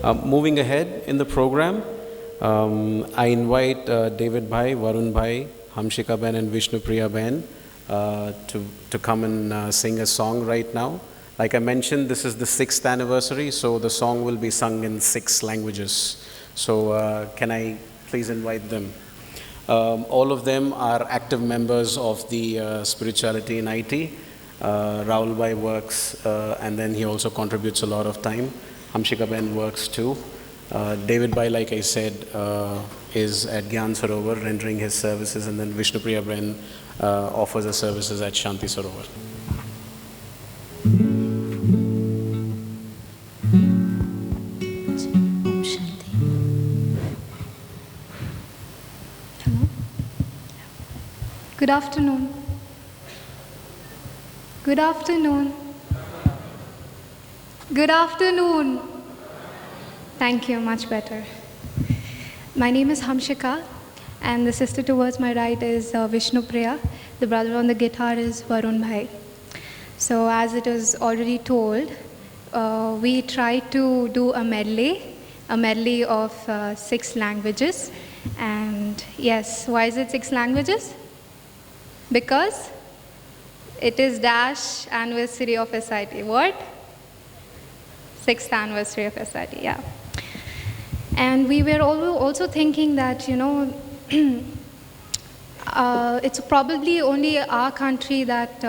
Moving ahead in the program, I invite David Bhai, Varun Bhai, Hamshika Ben and Vishnu Priya Ben to come and sing a song right now. Like I mentioned, this is the 6th anniversary, so the song will be sung in 6 languages. So can I please invite them? All of them are active members of the spirituality in IT. Rahul Bhai works, and then he also contributes a lot of time. Hamshika Ben works too. David Bhai, like I said, is at Gyan Sarovar rendering his services, and then Vishnu Priya Ben offers the services at Shanti Sarovar. Good afternoon. Good afternoon. Good afternoon. Thank you, much better. My name is Hamshika, and the sister towards my right is Vishnu Priya. The brother on the guitar is Varun Bhai. So as it was already told, we tried to do a medley of 6 languages. And yes, why is it 6 languages? Because it is dash anniversary of SiT. What? 6th anniversary of SiT, yeah. And we were also thinking that, you know, it's probably only our country that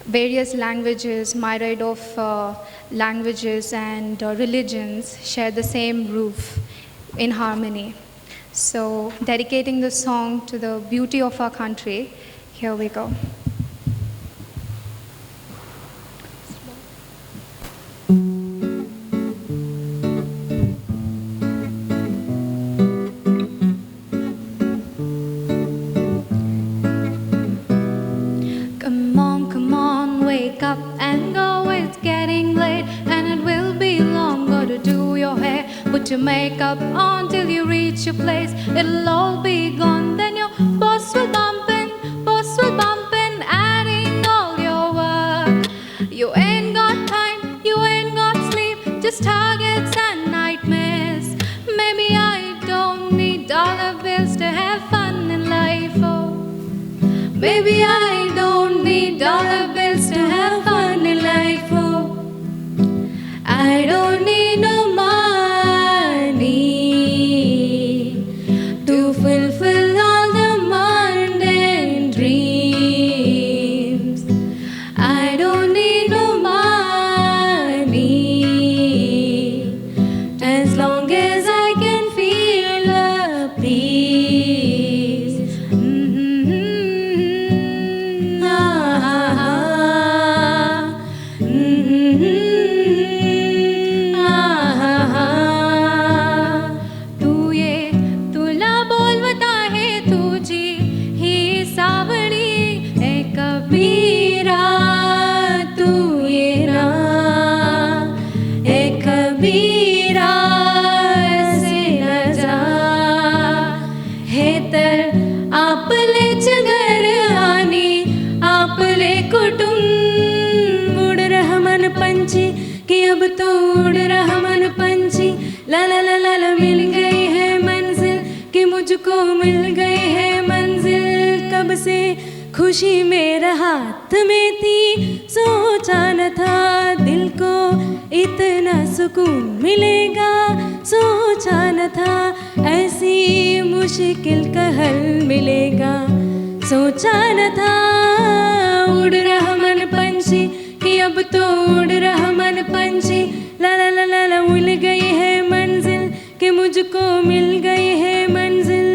various languages, myriad of languages and religions share the same roof in harmony. So dedicating the song to the beauty of our country, here we go. Come on, wake up and go, it's getting late and it will be long. Gotta do your hair, put your makeup on till you reach your place. It'll all be gone, then your boss will bump in, adding all your work. You ain't got time, you ain't got sleep, just targets and nightmares. Maybe I don't need dollar bills to have fun in life, oh. Maybe I don't need dollar bills to have fun in life, oh. I don't need no money to fulfill all the mundane dreams. I don't need no money as long as I can feel a peace. कि अब तो उड़ रहा मन पंछी, ला ला ला ला ला मिल गई है मंजिल, कि मुझको मिल गई है मंजिल। कब से खुशी मेरा हाथ में थी, सोचा न था दिल को इतना सुकून मिलेगा, सोचा न था ऐसी मुश्किल का हल मिलेगा, सोचा न था उड़ रहा मन पंछी, कि अब तो उड़ रहा मन पंछी, ला ला ला ला ला मिल गई है मंजिल, कि मुझको मिल गई है मंजिल।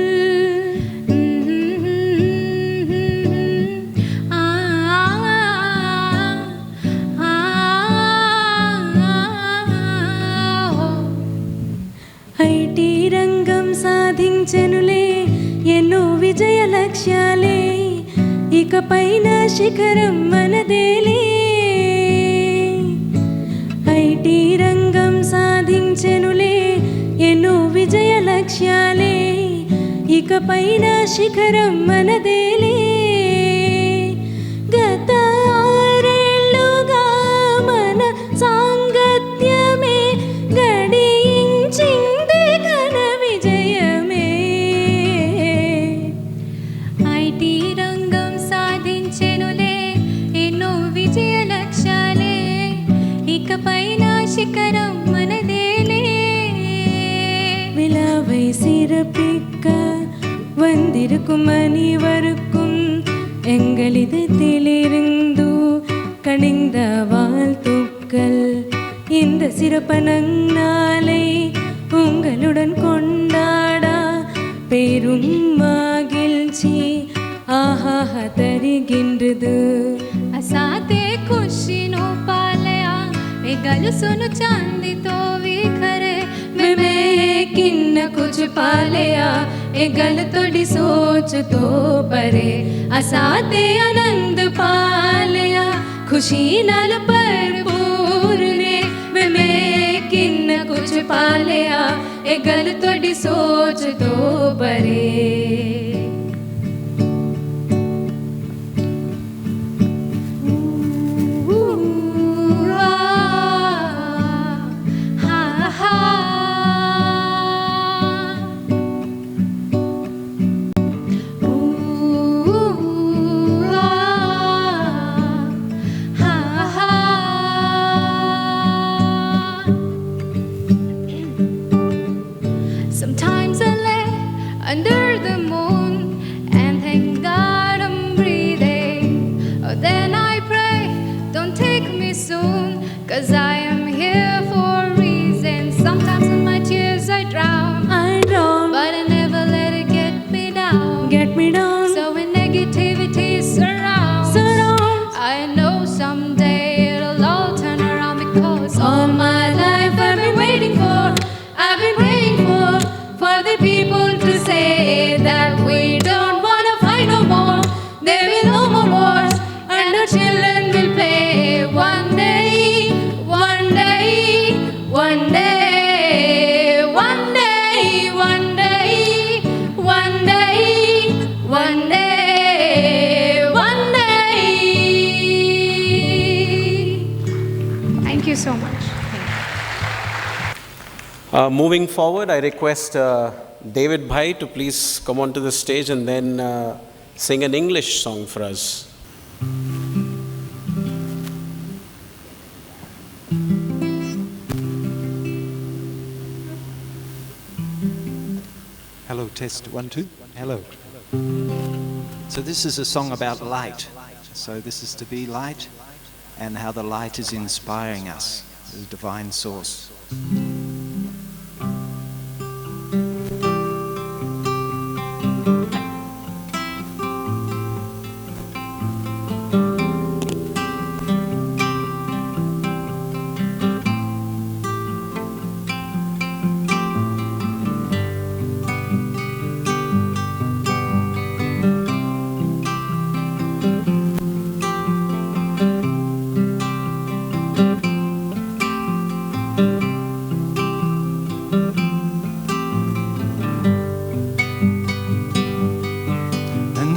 ఐటీ రంగం సాధించెనులే ఎన్నో విజయ లక్ష్యాలే, ఇకపైన శిఖరం మనదేలే। ఐటీ రంగం సాధించెనులే ఎన్నో విజయ లక్ష్యాలే, ఇకపైన శిఖరం మనదేలే। గత 6 ఏళ్లుగా మన సాంగత్యమే గడియ காத்திருக்கும் அனைவருக்கும் எங்கள் இதயத்திலிருந்து கனிந்த வாழ்த்துக்கள். இந்த சிறப்பான நாளை உங்களுடன் கொண்டாட பெரும் மகிழ்ச்சி ஆஹா தருகின்றது. असाते खुशी नो पालया ए गल सुन चांदी तो भी खरे मैं किन्न कुछ पालया ए गल थोड़ी सोच तो परे. असाते आनंद पालया खुशी नाल भरपूर ने मैं किन्न कुछ पालया ए गल थोड़ी सोच तो परे. Sometimes I lay under the moon and thank God I'm breathing. Oh, then I pray, don't take me soon, 'cause I am here for a reason. Sometimes in my tears I drown, but I never let it get me down. So when negativity surrounds, I know someday it'll all turn around, because All my life I've been waiting for, I've been praying for the people to say that we don't wanna fight no more. There will no more wars, and our children will play. One day, one day, one day, one day, one day, one day, one day, one day. thank you so much. Moving forward, I request David Bhai to please come onto the stage and then sing an English song for us. Hello, test 1 2. Hello. So this is a song about light. So this is to be light and how the light is inspiring us, the divine source.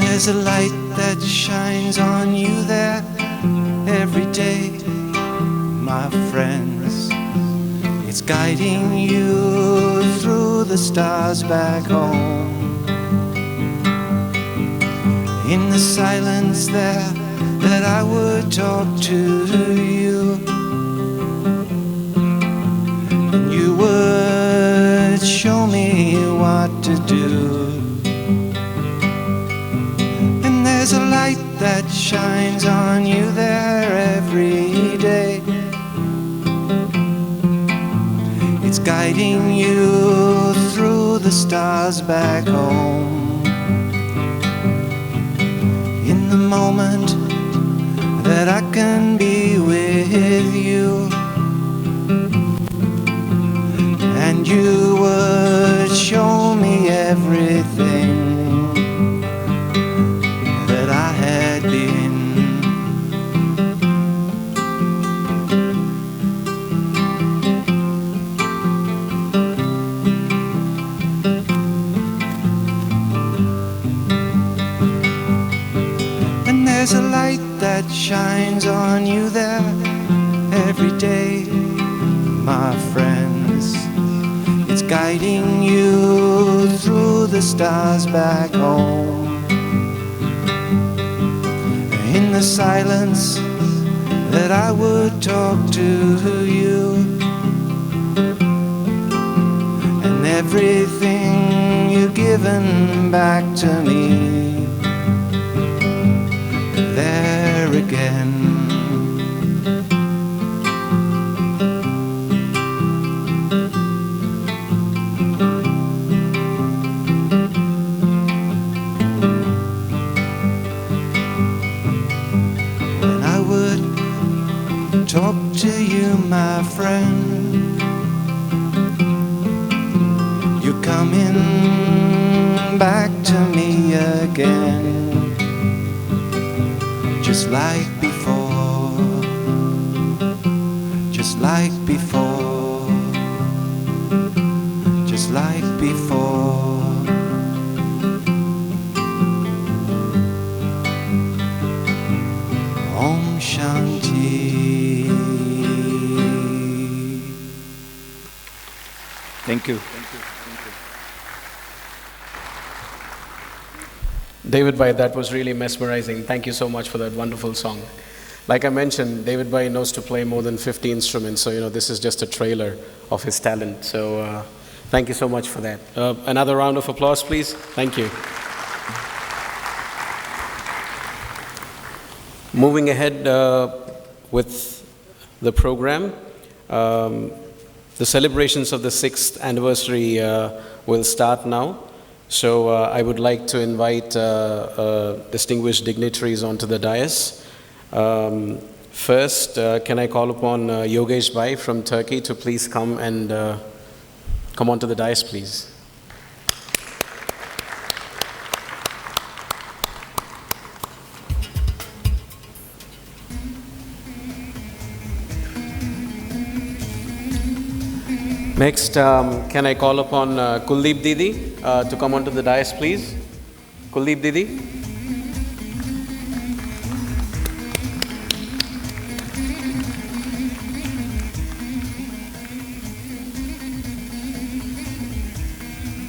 There's a light that shines on you there every day, my friends. It's guiding you through the stars back home. In the silence there that I would talk to you, and you would show me what to do. There's a light that shines on you there every day. It's guiding you through the stars back home. In the moment that I can be with you, and you would show me everything that I had been. And there's a light that shines on you there every day, my friends. It's guiding you through the stars back home. In the silence that I would talk to you, and everything you given back to me. There again. When I would talk to you, my friend, you're coming back to me again. Just like before, just like before, just like before. Om Shanti. Thank you. David Bhai, that was really mesmerizing. Thank you so much for that wonderful song. Like I mentioned, David Bhai knows to play more than 50 instruments, so this is just a trailer of his talent. So thank you so much for that. Another round of applause, please. Thank you. Moving ahead with the program, the celebrations of the 6th anniversary will start now. So I would like to invite distinguished dignitaries onto the dais. First, can I call upon Yogesh Bhai from Turkey to please come and come onto the dais, please. Next, can I call upon Kuldeep Didi to come onto the dais, please? Kuldeep Didi.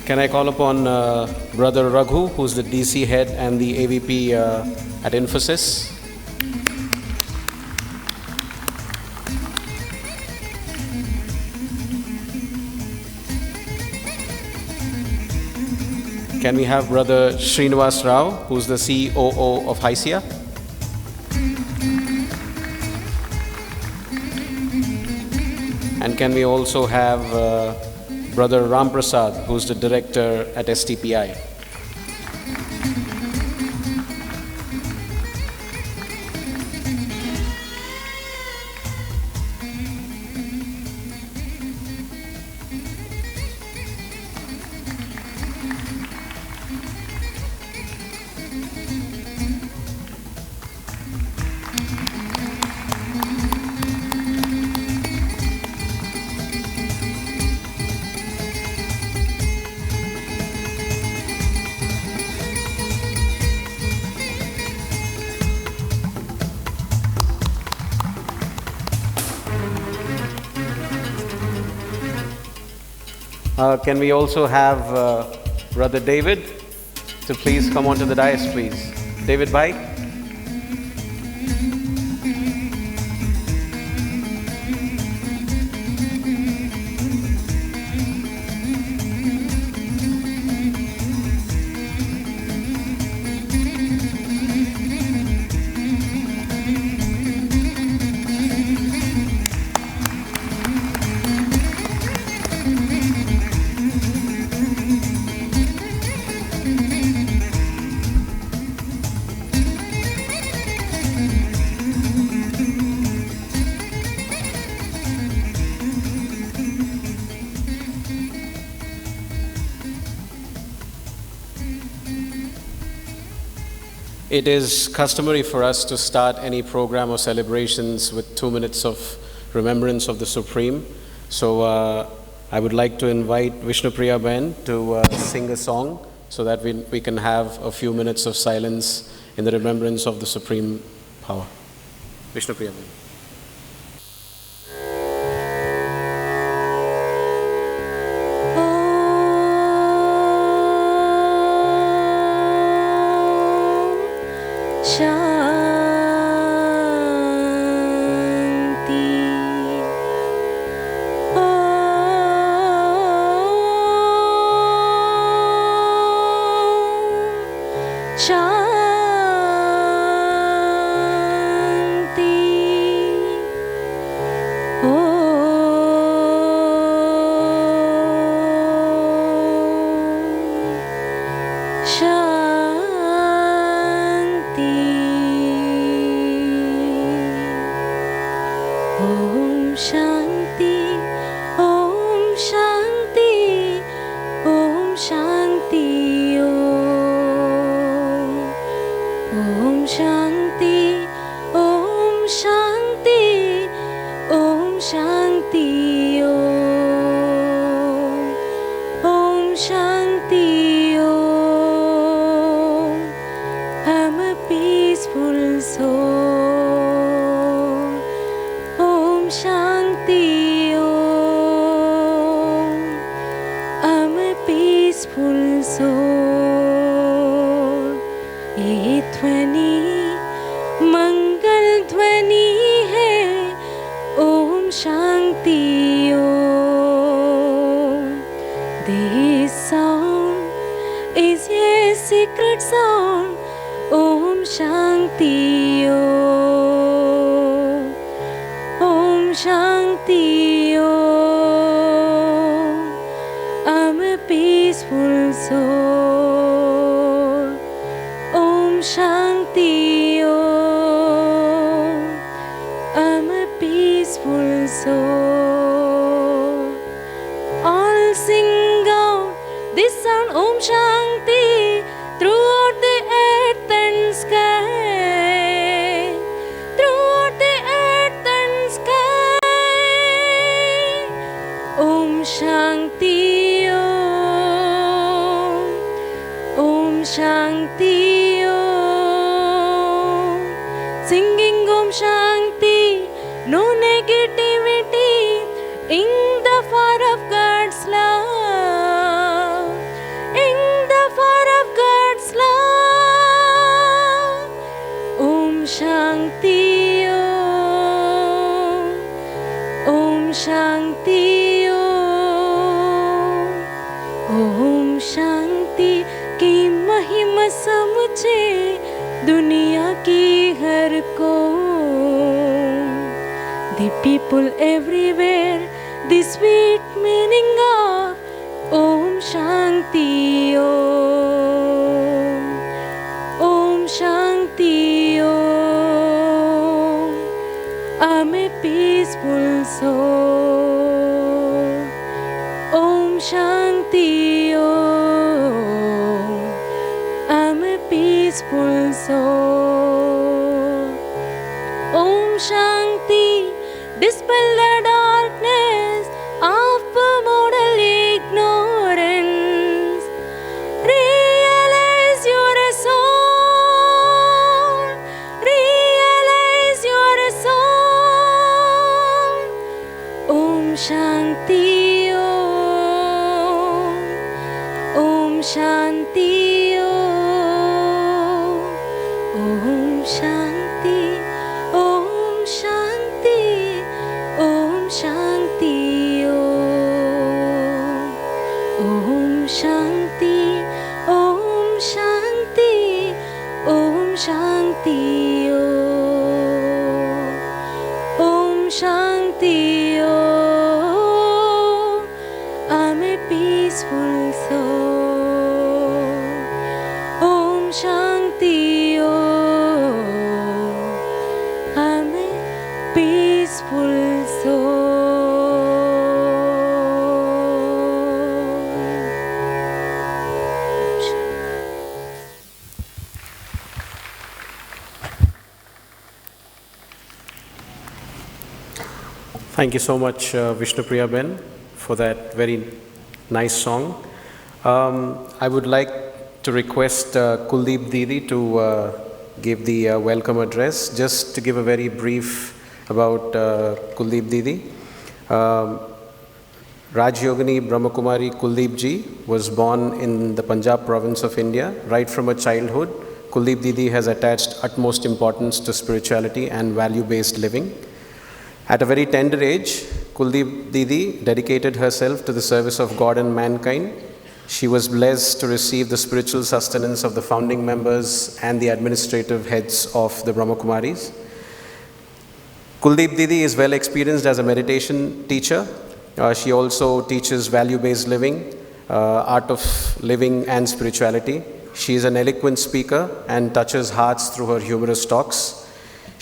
Can I call upon Brother Raghu, who's the DC head and the AVP at Infosys? Can we have Brother Srinivas Rao, who's the COO of HYSIA? And can we also have Brother Ram Prasad, who's the director at STPI? Can we also have Brother David to please come onto the dais, please? David Bhai. It is customary for us to start any program or celebrations with 2 minutes of remembrance of the Supreme. So I would like to invite Vishnupriya Ben to sing a song so that we can have a few minutes of silence in the remembrance of the Supreme Power. Vishnupriya Ben. Shanti. Om. Shanti Om Shanti Om Shanti Om Shanti Om Shanti Om Shanti Om Shanti I'm a peaceful soul. Om Shanti Om. I'm a peaceful soul. ये ध्वनि मंगल ध्वनि है. Om Shanti Om. This sound is a secret sound. Om Shanti Om. Om Shanti Om. I'm a peaceful soul. Om Shanti Om. I'm a peaceful soul. All sing out this sound Om Shanti throughout the earth and sky, throughout the earth and sky. Om Shanti Om. Om Shanti Om. Singing Om Shanti, no negativity in the fire of God's love, in the fire of God's love. Om Shanti Om. Om Shanti Om. Om Shanti की महिमा समझे दुनिया की हर को. The people everywhere, the sweet meaning of Om Shanti Om. Om Shanti Om. I'm a peaceful soul. Om Shanti Om. I'm a peaceful soul. Om Shanti, dispel the darkness of modal ignorance. Realize you're a soul. Realize you're a soul. Om Shanti Om. Om Shanti Om. Om Shanti. Om Shanti. Om Shanti Om. Om Shanti. Om Shanti. Om Shanti Om. Om Shanti Om. I'm a peaceful soul. Om Shanti Om. I'm a peaceful soul. Thank you so much, Vishnupriya Ben, for that very nice song. I would like to request Kuldeep Didi to give the welcome address. Just to give a very brief about Kuldeep Didi. Rajyogini Brahmakumari Kuldeep Ji was born in the Punjab province of India. Right from her childhood, Kuldeep Didi has attached utmost importance to spirituality and value-based living. At a very tender age, Kuldeep Didi dedicated herself to the service of God and mankind. She was blessed to receive the spiritual sustenance of the founding members and the administrative heads of the Brahmakumaris. Kuldeep Didi is well experienced as a meditation teacher. She also teaches value-based living, art of living and spirituality. She is an eloquent speaker and touches hearts through her humorous talks.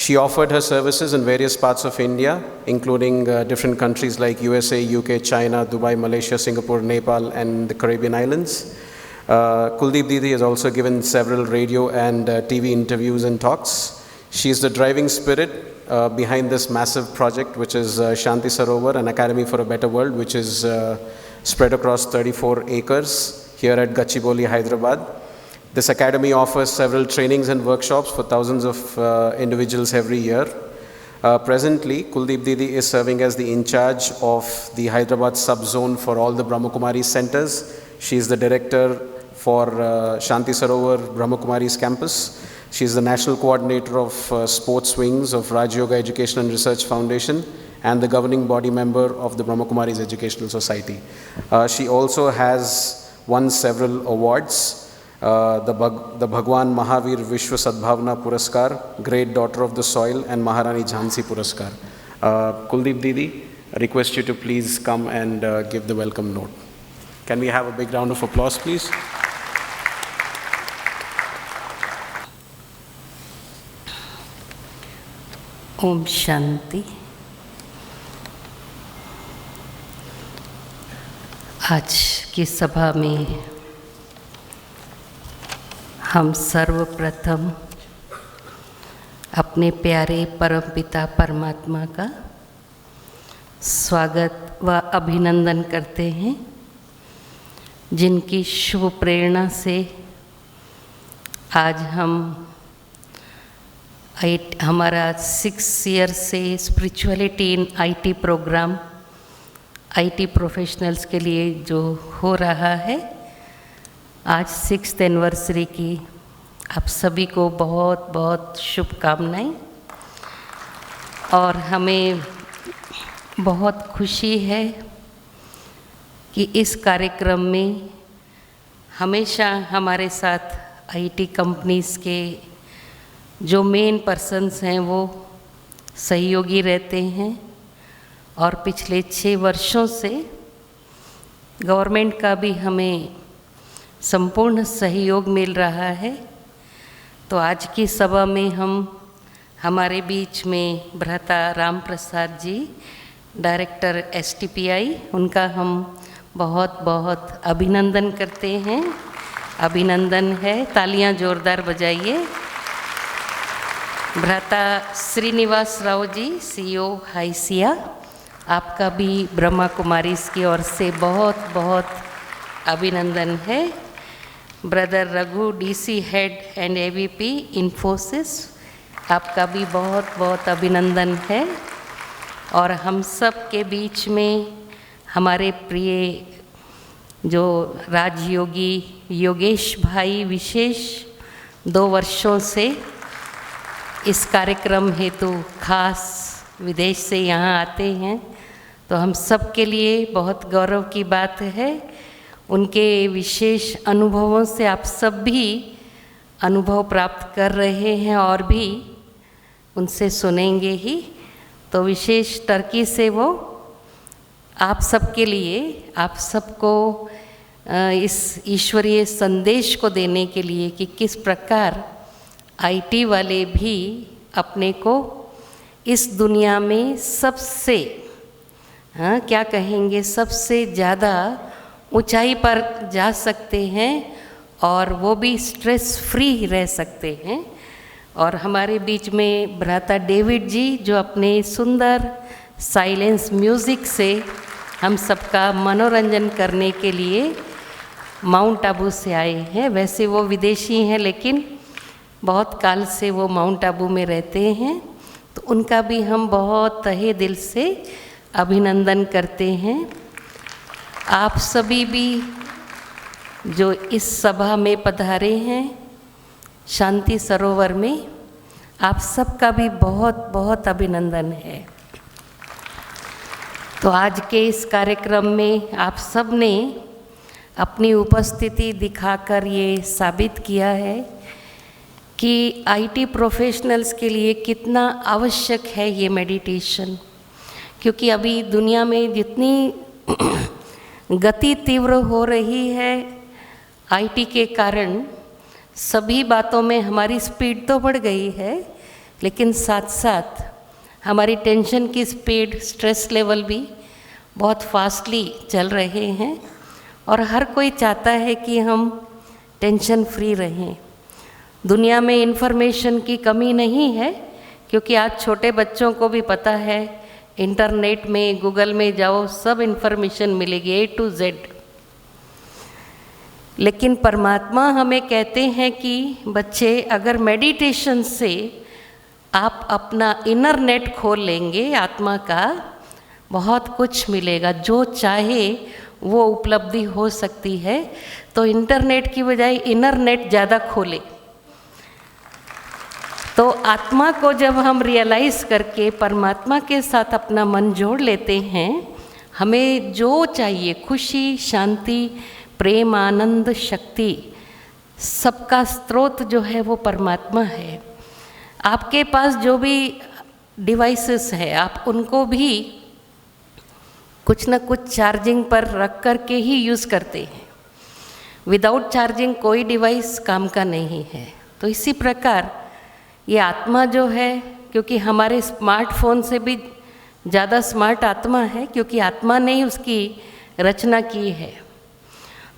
She offered her services in various parts of India, including different countries like USA, UK, China, Dubai, Malaysia, Singapore, Nepal, and the Caribbean islands. Kuldeep Didi has also given several radio and TV interviews and talks. She is the driving spirit behind this massive project, which is Shanti Sarovar, an academy for a better world, which is spread across 34 acres here at Gachibowli, Hyderabad. This academy offers several trainings and workshops for thousands of individuals every year. Presently, Kuldeep Didi is serving as the in charge of the Hyderabad sub-zone for all the Brahmakumari centers. She is the director for Shanti Sarovar Brahmakumari's campus. She is the national coordinator of sports wings of Raj Yoga Education and Research Foundation and the governing body member of the Brahmakumari's Educational Society. She also has won several awards. The Bhagwan Mahavir Vishwa Sadbhavna Puraskar, Great Daughter of the Soil, and Maharani Jhansi Puraskar. Kuldeep Didi, I request you to please come and give the welcome note. Can we have a big round of applause, please? Om Shanti. आज की सभा में हम सर्वप्रथम अपने प्यारे परमपिता परमात्मा का स्वागत व अभिनंदन करते हैं, जिनकी शुभ प्रेरणा से आज हम हमारा 6 ईयर से spirituality in IT program IT professionals के लिए जो हो रहा है, आज 6th एनिवर्सरी की आप सभी को बहुत बहुत शुभकामनाएं। और हमें बहुत खुशी है कि इस कार्यक्रम में हमेशा हमारे साथ आईटी कंपनीज़ के जो मेन पर्सन्स हैं वो सहयोगी रहते हैं, और पिछले 6 वर्षों से गवर्नमेंट का भी हमें संपूर्ण सहयोग मिल रहा है। तो आज की सभा में हम हमारे बीच में भ्राता राम प्रसाद जी, डायरेक्टर STPI, उनका हम बहुत बहुत अभिनंदन करते हैं। अभिनंदन है, तालियां जोरदार बजाइए। भ्राता श्रीनिवास राव जी, CEO हाइसिया, आपका भी ब्रह्मा कुमारीज की ओर से बहुत बहुत अभिनंदन है। Brother Raghu DC head and AVP Infosys, आपका भी बहुत बहुत अभिनंदन है। और हम सब के बीच में हमारे प्रिय जो राजयोगी योगेश भाई विशेष 2 वर्षों से इस कार्यक्रम हेतु खास विदेश से यहाँ आते हैं, तो हम सब के लिए बहुत गौरव की बात है। उनके विशेष अनुभवों से आप सब भी अनुभव प्राप्त कर रहे हैं और भी उनसे सुनेंगे ही। तो विशेष टर्की से वो आप सबके लिए, आप सबको इस ईश्वरीय संदेश को देने के लिए कि किस प्रकार आईटी वाले भी अपने को इस दुनिया में सबसे क्या कहेंगे, सबसे ज़्यादा ऊंचाई पर जा सकते हैं और वो भी स्ट्रेस फ्री रह सकते हैं। और हमारे बीच में भ्राता डेविड जी, जो अपने सुंदर साइलेंस म्यूज़िक से हम सबका मनोरंजन करने के लिए माउंट आबू से आए हैं। वैसे वो विदेशी हैं, लेकिन बहुत काल से वो माउंट आबू में रहते हैं, तो उनका भी हम बहुत तहे दिल से अभिनंदन करते हैं। आप सभी भी जो इस सभा में पधारे हैं शांति सरोवर में, आप सबका भी बहुत बहुत अभिनंदन है। तो आज के इस कार्यक्रम में आप सब ने अपनी उपस्थिति दिखाकर ये साबित किया है कि आईटी प्रोफेशनल्स के लिए कितना आवश्यक है ये मेडिटेशन। क्योंकि अभी दुनिया में जितनी गति तीव्र हो रही है आईटी के कारण, सभी बातों में हमारी स्पीड तो बढ़ गई है, लेकिन साथ साथ हमारी टेंशन की स्पीड, स्ट्रेस लेवल भी बहुत फास्टली चल रहे हैं और हर कोई चाहता है कि हम टेंशन फ्री रहें। दुनिया में इन्फॉर्मेशन की कमी नहीं है, क्योंकि आज छोटे बच्चों को भी पता है, इंटरनेट में, गूगल में जाओ, सब इन्फॉर्मेशन मिलेगी A to Z। लेकिन परमात्मा हमें कहते हैं कि बच्चे, अगर मेडिटेशन से आप अपना इनर नेट खोल लेंगे आत्मा का, बहुत कुछ मिलेगा, जो चाहे वो उपलब्धि हो सकती है। तो इंटरनेट की बजाय इनर नेट ज़्यादा खोले। तो आत्मा को जब हम रियलाइज़ करके परमात्मा के साथ अपना मन जोड़ लेते हैं, हमें जो चाहिए, खुशी, शांति, प्रेम, आनंद, शक्ति, सबका स्रोत जो है वो परमात्मा है। आपके पास जो भी डिवाइसेस है, आप उनको भी कुछ ना कुछ चार्जिंग पर रख कर के ही यूज़ करते हैं। विदाउट चार्जिंग कोई डिवाइस काम का नहीं है। तो इसी प्रकार ये आत्मा जो है, क्योंकि हमारे स्मार्टफोन से भी ज़्यादा स्मार्ट आत्मा है, क्योंकि आत्मा ने ही उसकी रचना की है।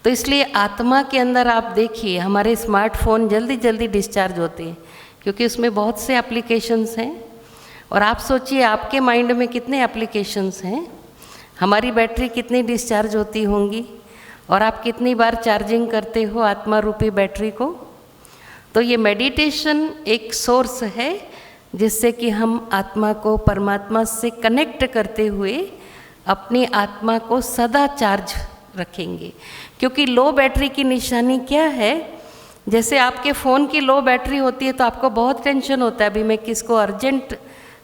तो इसलिए आत्मा के अंदर आप देखिए, हमारे स्मार्टफोन जल्दी जल्दी डिस्चार्ज होते हैं, क्योंकि उसमें बहुत से एप्लीकेशंस हैं। और आप सोचिए आपके माइंड में कितने एप्लीकेशंस हैं, हमारी बैटरी कितनी डिस्चार्ज होती होंगी, और आप कितनी बार चार्जिंग करते हो आत्मा रूपी बैटरी को। तो ये मेडिटेशन एक सोर्स है जिससे कि हम आत्मा को परमात्मा से कनेक्ट करते हुए अपनी आत्मा को सदा चार्ज रखेंगे। क्योंकि लो बैटरी की निशानी क्या है, जैसे आपके फ़ोन की लो बैटरी होती है तो आपको बहुत टेंशन होता है, अभी मैं किसको अर्जेंट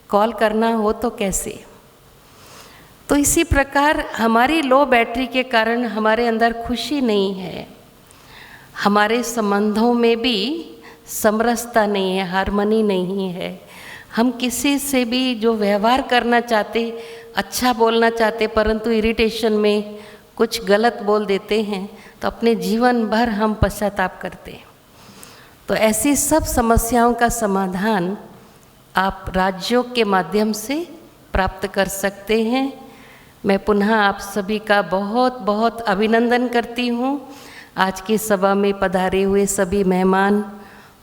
कॉल करना हो तो कैसे। तो इसी प्रकार हमारी लो बैटरी के कारण हमारे अंदर खुशी नहीं है, हमारे संबंधों में भी समरसता नहीं है, हार्मनी नहीं है। हम किसी से भी जो व्यवहार करना चाहते, अच्छा बोलना चाहते, परंतु इरिटेशन में कुछ गलत बोल देते हैं, तो अपने जीवन भर हम पश्चाताप करते हैं। तो ऐसी सब समस्याओं का समाधान आप राजयोग के माध्यम से प्राप्त कर सकते हैं। मैं पुनः आप सभी का बहुत बहुत अभिनंदन करती हूँ। आज की सभा में पधारे हुए सभी मेहमान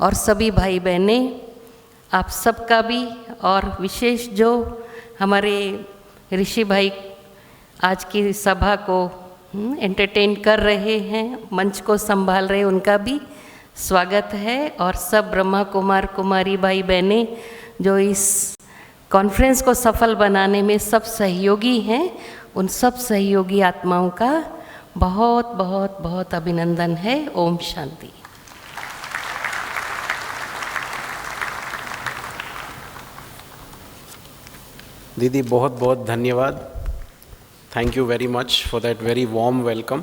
और सभी भाई बहनें, आप सबका भी, और विशेष जो हमारे ऋषि भाई आज की सभा को एंटरटेन कर रहे हैं, मंच को संभाल रहे, उनका भी स्वागत है। और सब ब्रह्मा कुमार कुमारी भाई बहनें जो इस कॉन्फ्रेंस को सफल बनाने में सब सहयोगी हैं, उन सब सहयोगी आत्माओं का बहुत बहुत बहुत अभिनंदन है। ओम शांति। दीदी बहुत बहुत धन्यवाद। Thank you very much for that very warm welcome.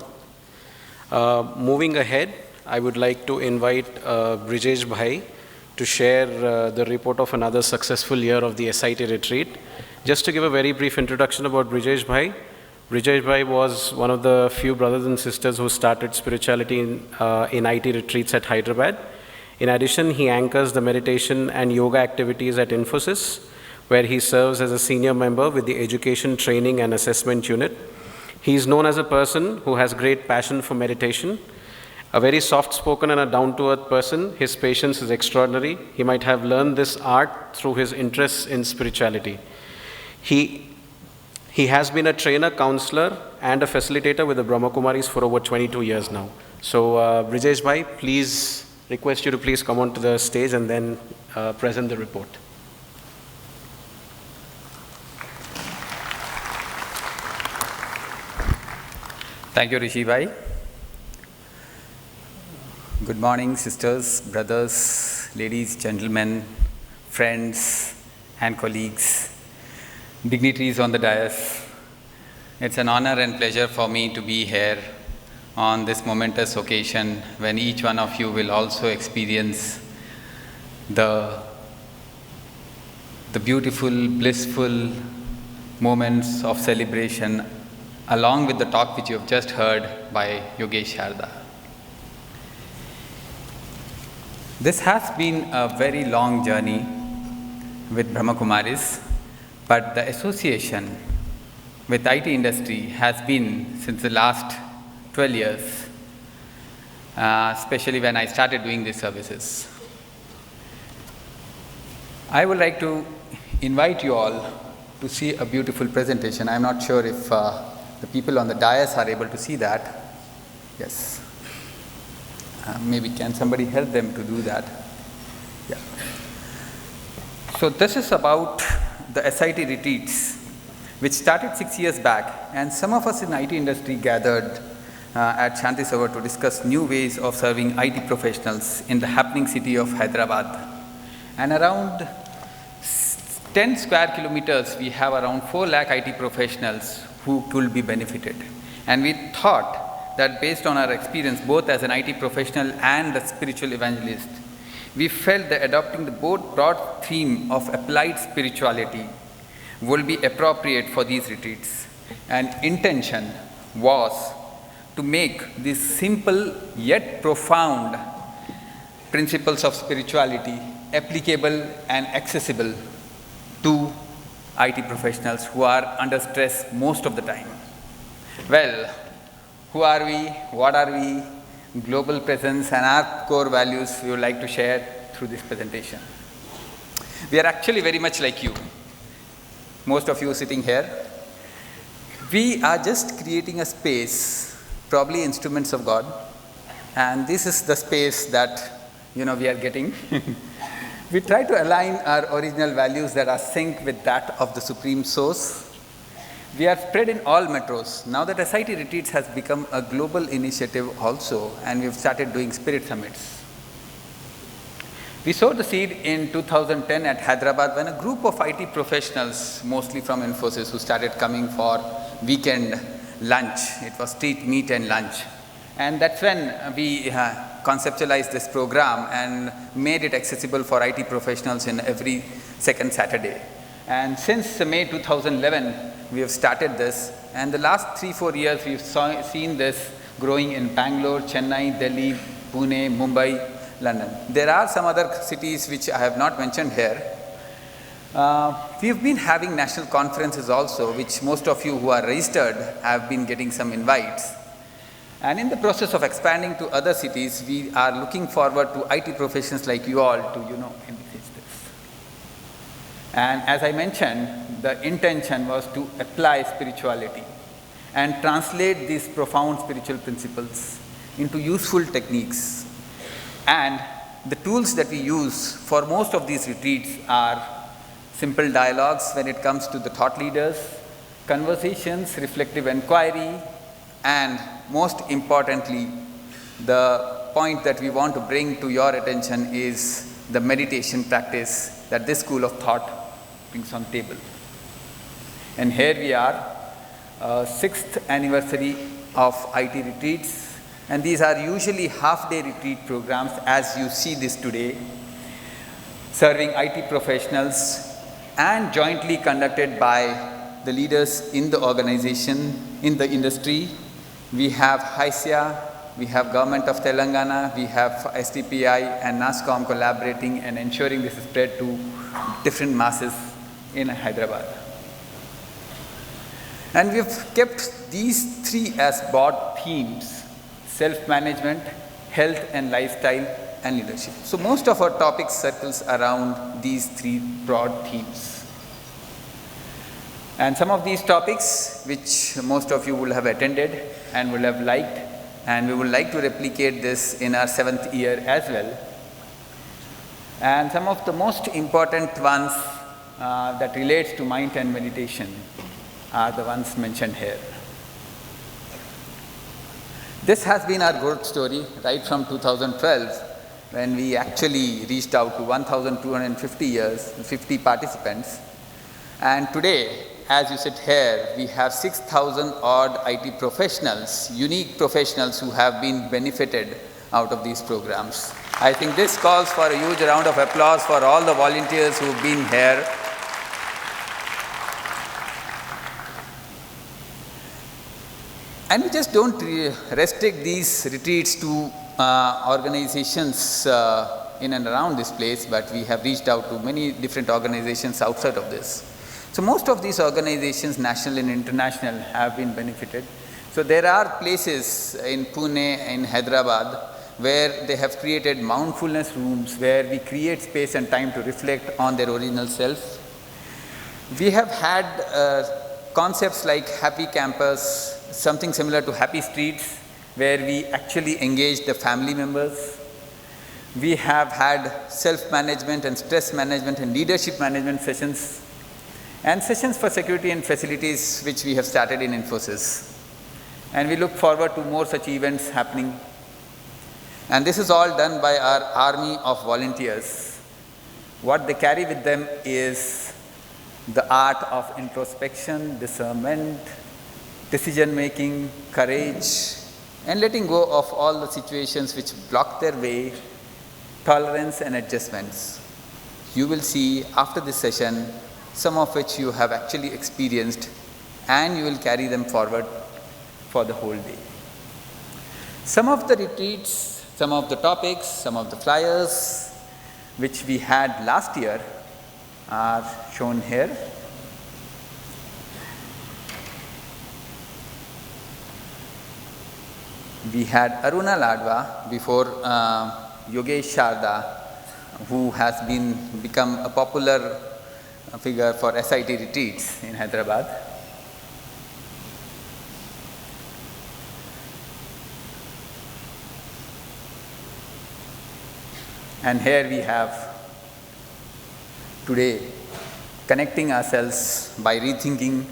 Moving ahead, I would like to invite Brijesh Bhai to share the report of another successful year of the SiT retreat. Just to give a very brief introduction about Brijesh Bhai. Brijesh Bhai was one of the few brothers and sisters who started spirituality in IT retreats at Hyderabad. In addition, he anchors the meditation and yoga activities at Infosys, where he serves as a senior member with the Education, Training and Assessment Unit. He is known as a person who has great passion for meditation, a very soft-spoken and a down-to-earth person. His patience is extraordinary. He might have learned this art through his interests in spirituality. He has been a trainer, counselor and a facilitator with the Brahma Kumaris for over 22 years now. So Brijesh Bhai, please request you to please come onto the stage and then present the report. Thank you, Rishi Bhai. Good morning, sisters, brothers, ladies, gentlemen, friends, and colleagues, dignitaries on the dais. It's an honor and pleasure for me to be here on this momentous occasion when each one of you will also experience the beautiful, blissful moments of celebration along with the talk which you have just heard by Yogesh Sharda. This has been a very long journey with Brahma Kumaris, but the association with IT industry has been since the last 12 years, especially when I started doing these services. I would like to invite you all to see a beautiful presentation. I'm not sure if the people on the dais are able to see that. Yes. Maybe can somebody help them to do that? Yeah. So this is about the SiT retreats, which started 6 years back, and some of us in IT industry gathered at Shanti Savar to discuss new ways of serving IT professionals in the happening city of Hyderabad. And around 10 square kilometers, we have around 4 lakh IT professionals who could be benefited. And we thought that based on our experience, both as an IT professional and a spiritual evangelist, we felt that adopting the broad theme of applied spirituality will be appropriate for these retreats. And intention was to make these simple yet profound principles of spirituality applicable and accessible to IT professionals who are under stress most of the time. Well, who are we? What are we? Global presence and our core values we would like to share through this presentation. We are actually very much like you. Most of you sitting here. We are just creating a space, probably instruments of God, and this is the space that we are getting. We try to align our original values that are synced with that of the Supreme Source. We are spread in all metros. Now that SiT Retreats has become a global initiative also, and we've started doing spirit summits. We sowed the seed in 2010 at Hyderabad when a group of IT professionals, mostly from Infosys, who started coming for weekend lunch. It was street meet and lunch. And that's when we conceptualized this program and made it accessible for IT professionals in every second Saturday. And since May 2011, we have started this. And the last 3-4 years, we've seen this growing in Bangalore, Chennai, Delhi, Pune, Mumbai, London. There are some other cities which I have not mentioned here. We've been having national conferences also, which most of you who are registered have been getting some invites. And in the process of expanding to other cities, we are looking forward to IT professionals like you all to, envisage this. And as I mentioned, the intention was to apply spirituality and translate these profound spiritual principles into useful techniques. And the tools that we use for most of these retreats are simple dialogues when it comes to the thought leaders, conversations, reflective inquiry, and most importantly, the point that we want to bring to your attention is the meditation practice that this school of thought brings on table. And here we are, 6th anniversary of IT retreats, and these are usually half-day retreat programs as you see this today, serving IT professionals and jointly conducted by the leaders in the organization, in the industry. We have HISIA, we have Government of Telangana, we have STPI and NASCOM collaborating and ensuring this is spread to different masses in Hyderabad. And we've kept these 3 as broad themes: self-management, health and lifestyle, and leadership. So most of our topics circles around these 3 broad themes. And some of these topics, which most of you will have attended and will have liked, and we would like to replicate this in our 7th year as well. And some of the most important ones that relates to mind and meditation are the ones mentioned here. This has been our growth story right from 2012, when we actually reached out to 1,250 participants. And today, as you sit here, we have 6,000 odd IT professionals, unique professionals who have been benefited out of these programs. I think this calls for a huge round of applause for all the volunteers who've been here. And we just don't restrict these retreats to organizations in and around this place, but we have reached out to many different organizations outside of this. So most of these organizations, national and international, have been benefited. So there are places in Pune, in Hyderabad, where they have created mindfulness rooms where we create space and time to reflect on their original self. We have had concepts like Happy Campus, something similar to Happy Streets, where we actually engage the family members. We have had self-management and stress management and leadership management sessions, and sessions for security and facilities, which we have started in Infosys. And we look forward to more such events happening. And this is all done by our army of volunteers. What they carry with them is the art of introspection, discernment, decision-making, courage, and letting go of all the situations which block their way, tolerance and adjustments. You will see after this session, some of which you have actually experienced, and you will carry them forward for the whole day. Some of the retreats, some of the topics, some of the flyers which we had last year are shown here. We had Aruna Ladva before Yogesh Sharda, who has become a popular figure for SiT retreats in Hyderabad. And here we have today connecting ourselves by rethinking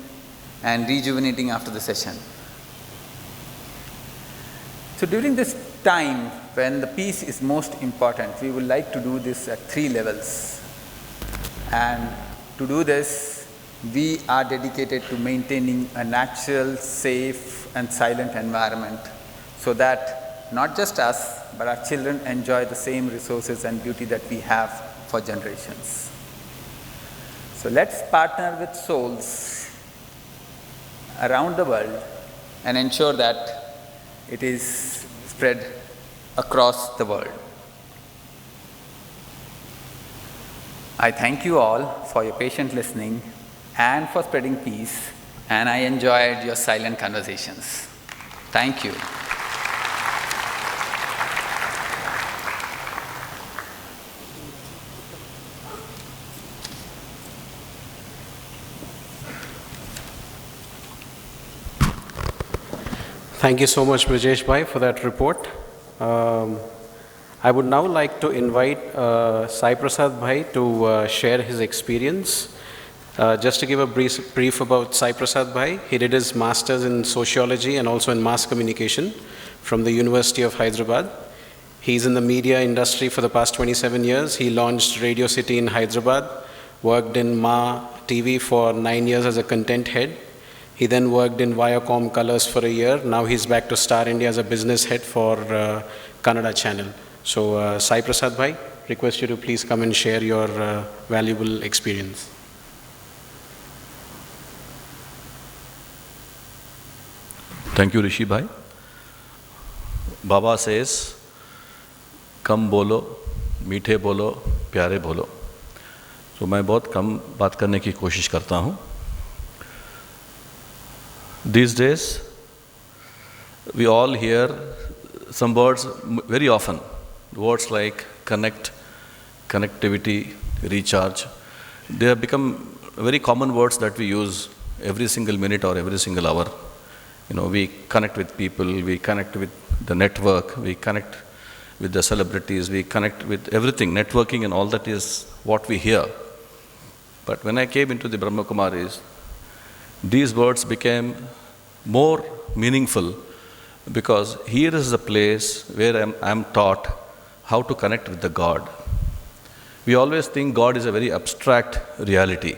and rejuvenating after the session. So during this time when the peace is most important, we would like to do this at 3 levels. And to do this, we are dedicated to maintaining a natural, safe and silent environment so that not just us, but our children enjoy the same resources and beauty that we have for generations. So let's partner with souls around the world and ensure that it is spread across the world. I thank you all for your patient listening and for spreading peace, and I enjoyed your silent conversations. Thank you. Thank you so much, Brijesh Bhai, for that report. I would now like to invite Sai Prasad Bhai to share his experience. Just to give a brief about Sai Prasad Bhai, he did his master's in sociology and also in mass communication from the University of Hyderabad. He's in the media industry for the past 27 years. He launched Radio City in Hyderabad, worked in Ma TV for 9 years as a content head. He then worked in Viacom Colors for a year. Now he's back to Star India as a business head for Kannada channel. So Sai Prasad Bhai, request you to please come and share your valuable experience. Thank you, Rishi Bhai. Baba says, कम बोलो, मीठे बोलो, प्यारे बोलो. So मैं बहुत कम बात करने की कोशिश करता हूँ. These days, we all hear some words very often. Words like connect, connectivity, recharge. They have become very common words that we use every single minute or every single hour. You know, we connect with people, we connect with the network, we connect with the celebrities, we connect with everything. Networking and all that is what we hear. But when I came into the Brahma Kumaris, these words became more meaningful because here is a place where I'm taught how to connect with the God. We always think God is a very abstract reality.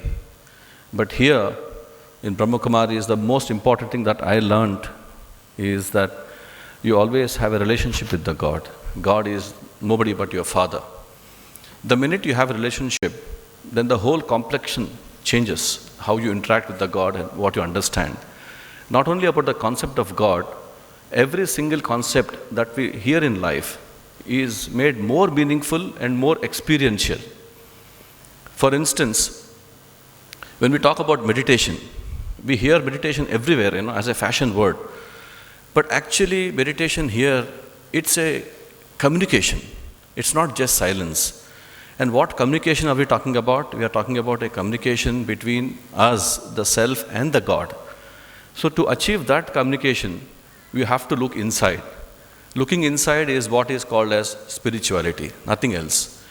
But here in Brahma Kumaris, the most important thing that I learned is that you always have a relationship with the God. God is nobody but your Father. The minute you have a relationship, then the whole complexion changes, how you interact with the God and what you understand. Not only about the concept of God, every single concept that we hear in life is made more meaningful and more experiential. For instance, when we talk about meditation, we hear meditation everywhere, as a fashion word. But actually, meditation here, it's a communication. It's not just silence. And what communication are we talking about? We are talking about a communication between us, the self, and the God. So to achieve that communication, we have to look inside. Looking inside is what is called as spirituality, nothing else.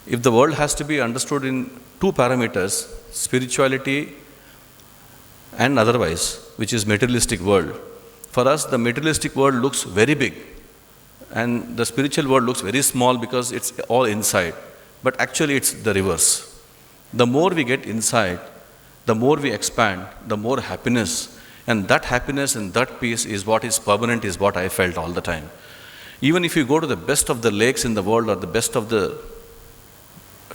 If the world has to be understood in two parameters, spirituality and otherwise, which is materialistic world. For us, the materialistic world looks very big, and the spiritual world looks very small because it's all inside. But actually, it's the reverse. The more we get inside, the more we expand, the more happiness. And that happiness and that peace is what is permanent, is what I felt all the time. Even if you go to the best of the lakes in the world or the best of the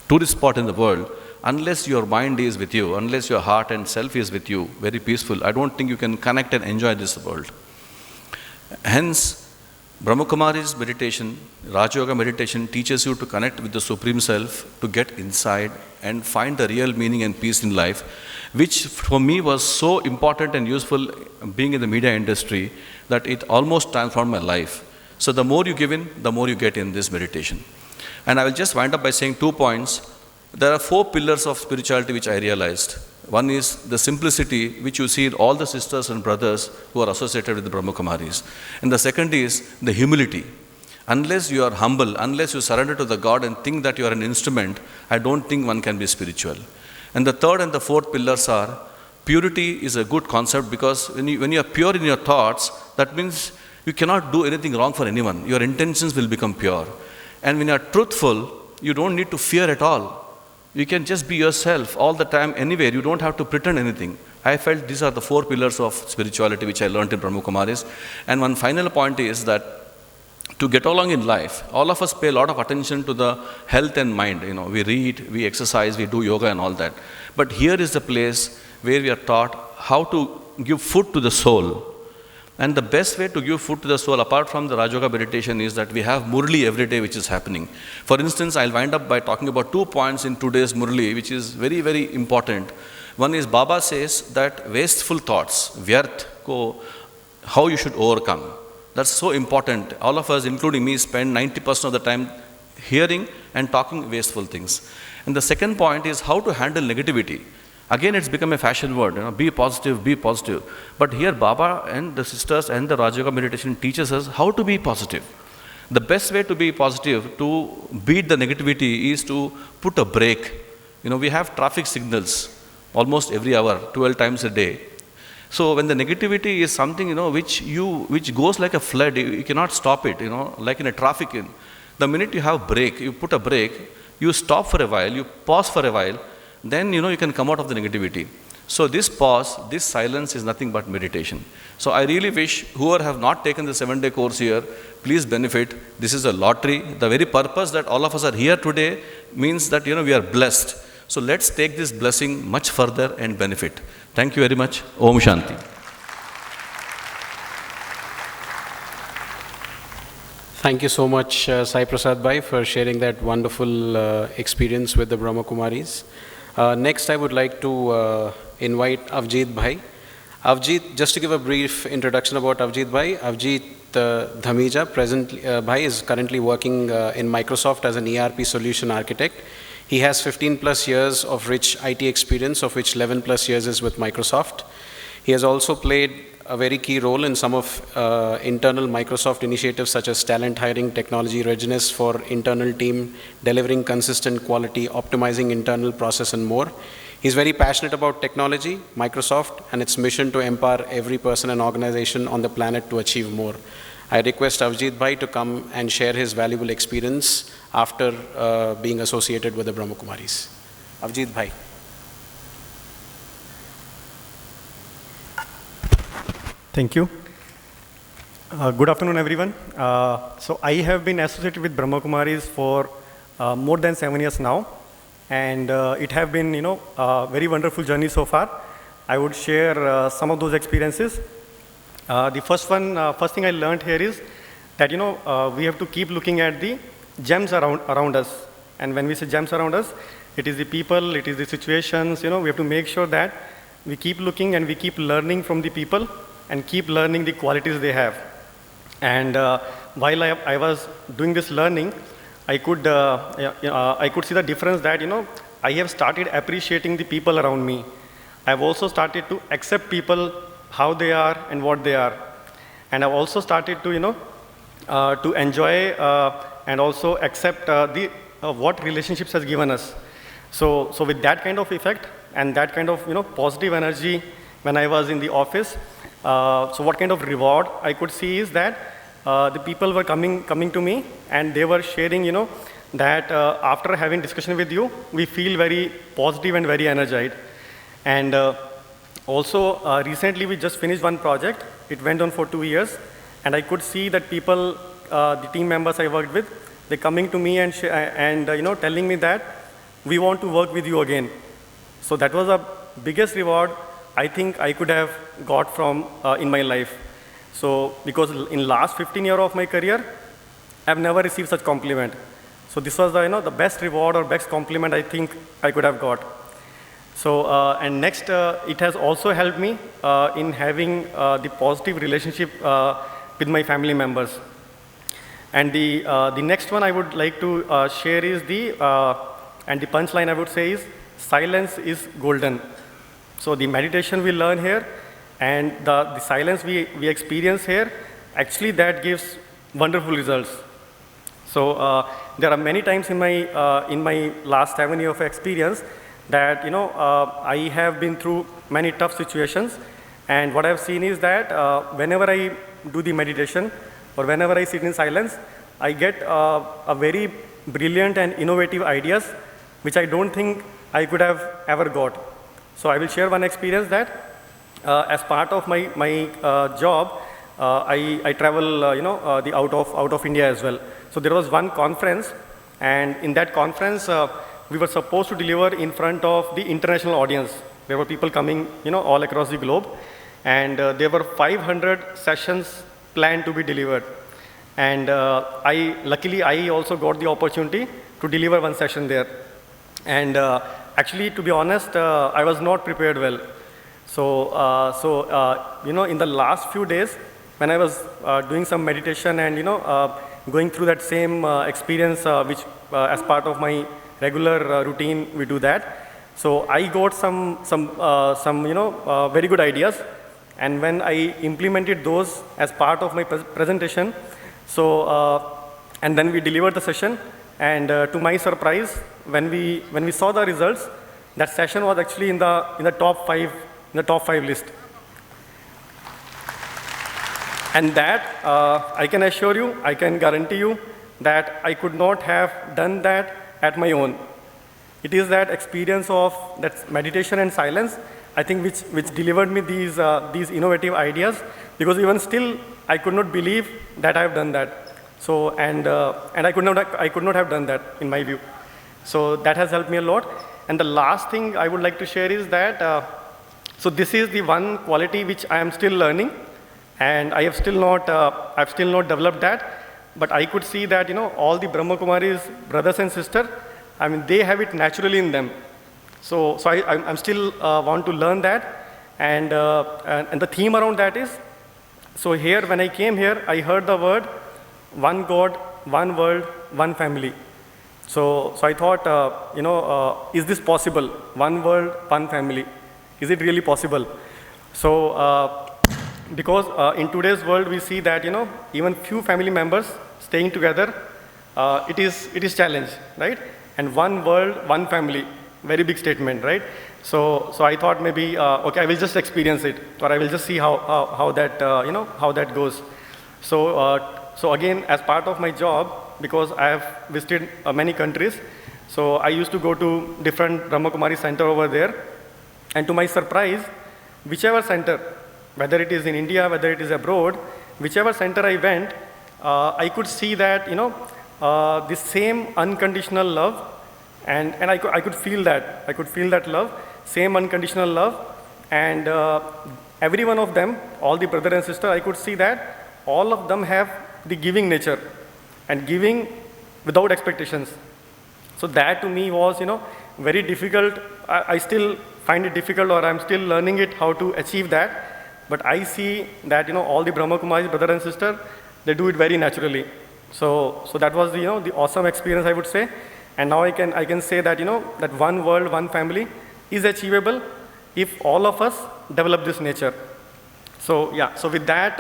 tourist spot in the world, unless your mind is with you, unless your heart and self is with you, very peaceful, I don't think you can connect and enjoy this world. Hence, Brahmakumari's meditation, Raja Yoga meditation teaches you to connect with the Supreme Self, to get inside and find the real meaning and peace in life, which for me was so important and useful being in the media industry that it almost transformed my life. So the more you give in, the more you get in this meditation. And I will just wind up by saying 2 points. There are 4 pillars of spirituality which I realized. One is the simplicity which you see in all the sisters and brothers who are associated with the Brahmakumaris. And the second is the humility. Unless you are humble, unless you surrender to the God and think that you are an instrument, I don't think one can be spiritual. And the third and the fourth pillars are, purity is a good concept because when you are pure in your thoughts, that means you cannot do anything wrong for anyone. Your intentions will become pure. And when you are truthful, you don't need to fear at all. You can just be yourself all the time, anywhere. You don't have to pretend anything. I felt these are the 4 pillars of spirituality which I learned in Brahmakumaris. And one final point is that to get along in life, all of us pay a lot of attention to the health and mind. We read, we exercise, we do yoga and all that. But here is the place where we are taught how to give food to the soul. And the best way to give food to the soul, apart from the Raja Yoga meditation, is that we have Murli every day which is happening. For instance, I'll wind up by talking about 2 points in today's Murli, which is very, very important. One is Baba says that wasteful thoughts, vyarth, how you should overcome. That's so important. All of us, including me, spend 90% of the time hearing and talking wasteful things. And the second point is how to handle negativity. Again, it's become a fashion word, be positive, be positive. But here Baba and the sisters and the Raja Yoga meditation teaches us how to be positive. The best way to be positive, to beat the negativity, is to put a brake. We have traffic signals almost every hour, 12 times a day. So when the negativity is something, which goes like a flood, you cannot stop it, like in a traffic. The minute you have brake, you put a brake, you stop for a while, you pause for a while, then you can come out of the negativity. So this pause, this silence is nothing but meditation. So I really wish whoever have not taken the 7-day course here, please benefit. This is a lottery. The very purpose that all of us are here today means that we are blessed. So let's take this blessing much further and benefit. Thank you very much. Om Shanti. Thank you so much, Sai Prasad Bhai, for sharing that wonderful experience with the Brahma Kumaris. Next, I would like to invite Avjeet Bhai. Avjeet, just to give a brief introduction about Avjeet Bhai, Avjeet Dhamija Bhai is currently working in Microsoft as an ERP solution architect. He has 15 plus years of rich IT experience, of which 11 plus years is with Microsoft. He has also played a very key role in some of internal Microsoft initiatives such as talent hiring, technology readiness for internal team, delivering consistent quality, optimizing internal process and more. He's very passionate about technology, Microsoft, and its mission to empower every person and organization on the planet to achieve more. I request Avjeet Bhai to come and share his valuable experience after being associated with the Brahma Kumaris. Avjeet Bhai. Thank you. Good afternoon, everyone. So I have been associated with Brahma Kumaris for more than 7 years now, and it has been, a very wonderful journey so far. I would share some of those experiences. The first thing I learned here is that, we have to keep looking at the gems around us. And when we say gems around us, it is the people, it is the situations, we have to make sure that we keep looking and we keep learning from the people and keep learning the qualities they have. And while I was doing this learning, I could see the difference that, I have started appreciating the people around me. I've also started to accept people how they are and what they are. And I've also started to, to enjoy and also accept what relationships has given us. So with that kind of effect and that kind of, positive energy when I was in the office, so what kind of reward I could see is that the people were coming to me and they were sharing, that after having discussion with you, we feel very positive and very energized. And also recently we just finished one project. It went on for 2 years, and I could see that people, the team members I worked with, they're coming to me and telling me that we want to work with you again. So that was the biggest reward I think I could have got from in my life. So because in last 15 years of my career, I've never received such compliment. So this was the best reward or best compliment I think I could have got. So and next, it has also helped me in having the positive relationship with my family members. And the next one I would like to share is and the punchline I would say is, silence is golden. So the meditation we learn here and the silence we experience here, actually that gives wonderful results. So there are many times in my last 7 years of experience that I have been through many tough situations, and what I've seen is that whenever I do the meditation or whenever I sit in silence, I get a very brilliant and innovative ideas which I don't think I could have ever got. So I will share one experience that as part of my job, I travel the out of India as well. So there was one conference, and in that conference we were supposed to deliver in front of the international audience. There were people coming all across the globe, and there were 500 sessions planned to be delivered. And luckily I also got the opportunity to deliver one session there. And actually, to be honest, I was not prepared well. So in the last few days, when I was doing some meditation and going through that same experience, which as part of my regular routine we do that. So I got some very good ideas, and when I implemented those as part of my presentation, so and then we delivered the session, and to my surprise, when we saw the results, that session was actually in the top 5 list. And that I can assure you, I can guarantee you that I could not have done that at my own. It is that experience of that meditation and silence, I think, which delivered me these innovative ideas, because even still I could not believe that I have done that. So and I could not have done that in my view. So that has helped me a lot. And the last thing I would like to share is that so this is the one quality which I am still learning, and I have still not developed that. But I could see that all the Brahma Kumaris brothers and sisters, I mean, they have it naturally in them. So I'm still want to learn that, and the theme around that is, so here when I came here, I heard the word one God, one world, one family. So I thought, is this possible? One world, one family. Is it really possible? So because in today's world we see that even few family members staying together, it is challenge, right? And one world, one family, very big statement, right? So I thought maybe okay, I will just experience it, or I will just see how that how that goes. So again, as part of my job, because I have visited many countries, so I used to go to different Brahma Kumari center over there, and to my surprise, whichever center, whether it is in India, whether it is abroad, whichever center I went, I could see that the same unconditional love, and I could feel that. I could feel that love, same unconditional love, and every one of them, all the brother and sister, I could see that all of them have the giving nature and giving without expectations. So that to me was, very difficult. I still find it difficult, or I'm still learning it, how to achieve that. But I see that, all the Brahma Kumaris, brother and sister, they do it very naturally. So that was the awesome experience, I would say. And now I can say that, that one world, one family is achievable if all of us develop this nature. So yeah, so with that,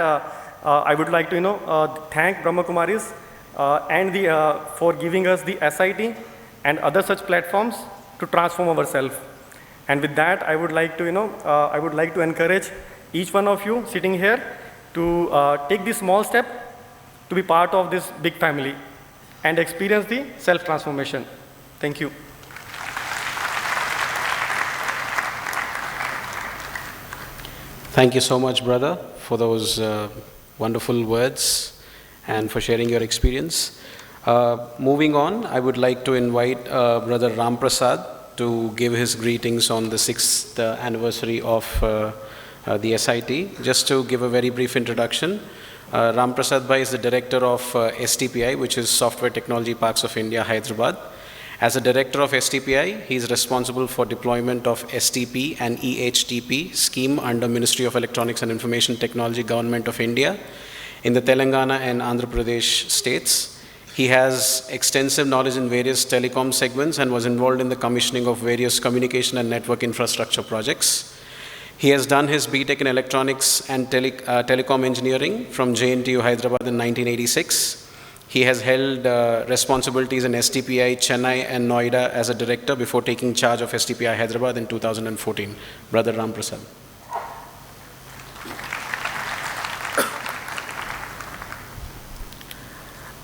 I would like to, thank Brahma Kumaris and for giving us the SiT and other such platforms to transform ourselves. And with that, I would like to, encourage each one of you sitting here to take this small step to be part of this big family and experience the self-transformation. Thank you. Thank you so much, brother, for those wonderful words and for sharing your experience. Moving on, I would like to invite Brother Ram Prasad to give his greetings on the 6th anniversary of the SiT. Just to give a very brief introduction, Ram Prasad Bhai is the director of STPI, which is Software Technology Parks of India, Hyderabad. As a director of STPI, he is responsible for deployment of STP and EHTP scheme under Ministry of Electronics and Information Technology, Government of India, in the Telangana and Andhra Pradesh states. He has extensive knowledge in various telecom segments and was involved in the commissioning of various communication and network infrastructure projects. He has done his BTech in Electronics and Telecom Engineering from JNTU Hyderabad in 1986. He has held responsibilities in STPI, Chennai and Noida as a director before taking charge of STPI Hyderabad in 2014. Brother Ram Prasad.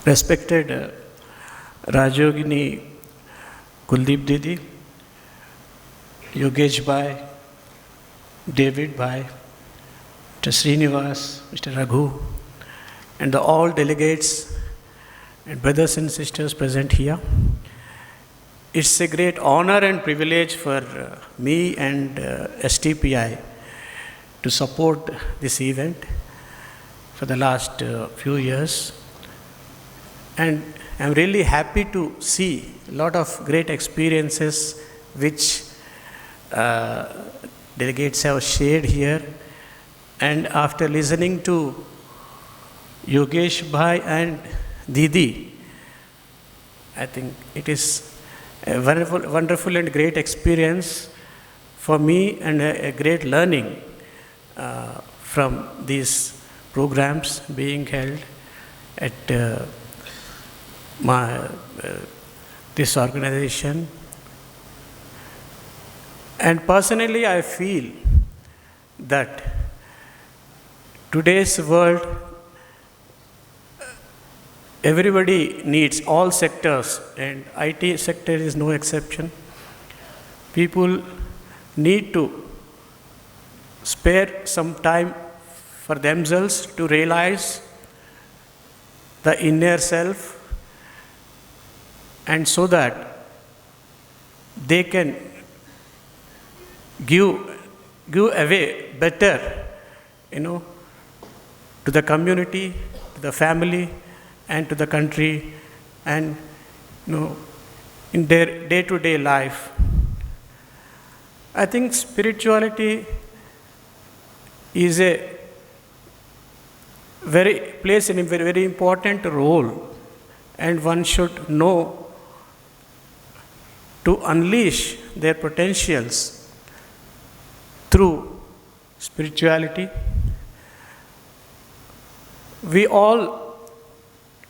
Respected Rajogini Kuldeep Didi, Yogesh Bhai, David Bhai, Mr. Srinivas, Mr. Raghu, and all delegates and brothers and sisters present here. It's a great honor and privilege for me and STPI to support this event for the last few years. And I'm really happy to see a lot of great experiences which delegates have shared here. And after listening to Yogesh Bhai and Didi, I think it is a wonderful and great experience for me, and a great learning from these programs being held at this organization. And personally, I feel that today's world, everybody needs, all sectors, and IT sector is no exception. People need to spare some time for themselves to realize the inner self, and so that they can give away better, to the community, to the family, and to the country, and in their day-to-day life. I think spirituality is plays a very important role, and one should know to unleash their potentials through spirituality. We all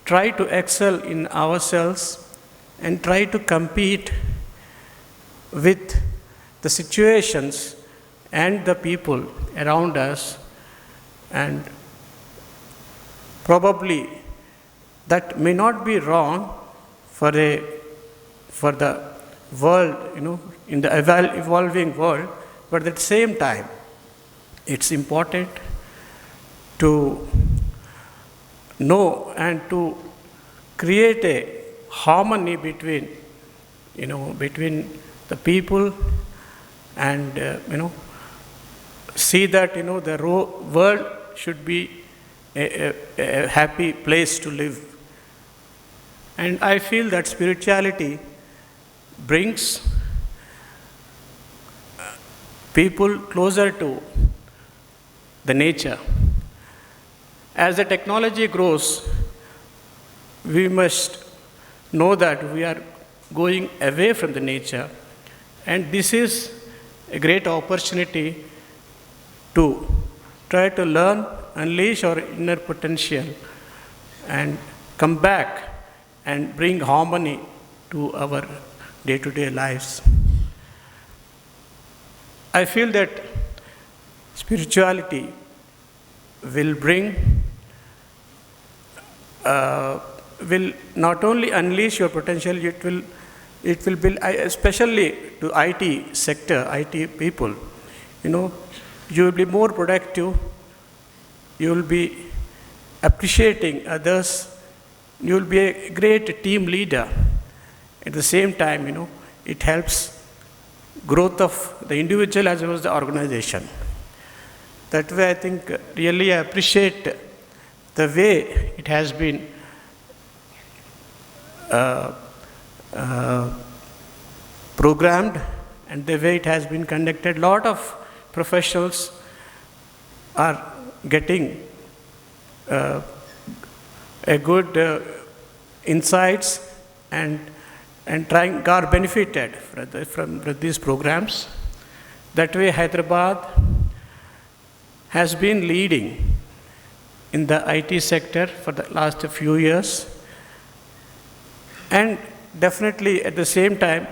try to excel in ourselves and try to compete with the situations and the people around us, and probably that may not be wrong for the world, in the evolving world, but at the same time, it's important to know and to create a harmony between the people, and see that the world should be a happy place to live. And I feel that spirituality brings people closer to the nature. As the technology grows, we must know that we are going away from the nature, and this is a great opportunity to try to learn, unleash our inner potential, and come back and bring harmony to our day-to-day lives. I feel that spirituality will will not only unleash your potential, it will build, especially to IT sector, IT people. You will be more productive, you will be appreciating others, you will be a great team leader. At the same time, it helps growth of the individual as well as the organization. That way, I think really I appreciate the way it has been programmed and the way it has been conducted. A lot of professionals are getting a good insights and are benefited from these programs. That way, Hyderabad has been leading in the IT sector for the last few years, and definitely at the same time,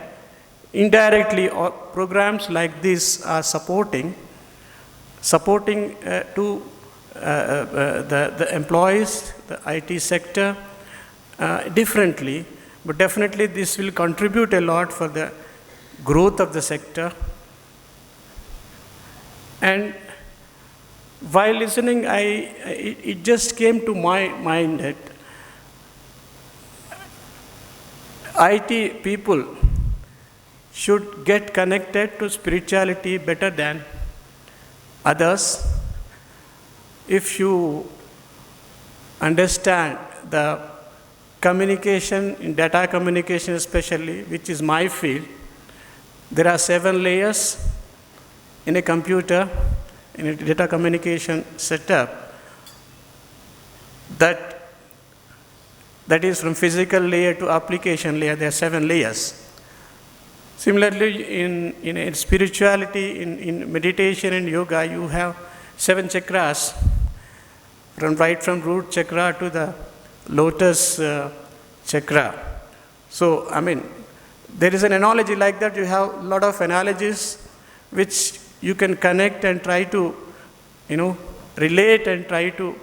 indirectly, programs like this are supporting to the employees, the IT sector differently, but definitely this will contribute a lot for the growth of the sector. And while listening, it just came to my mind that IT people should get connected to spirituality better than others. If you understand the communication, in data communication especially, which is my field, there are 7 layers in a computer, in a data communication setup, that is from physical layer to application layer. There are 7 layers. Similarly, in spirituality, in meditation and yoga, you have 7 chakras, right from root chakra to the lotus chakra. So, there is an analogy like that. You have a lot of analogies which you can connect and try to, relate and try to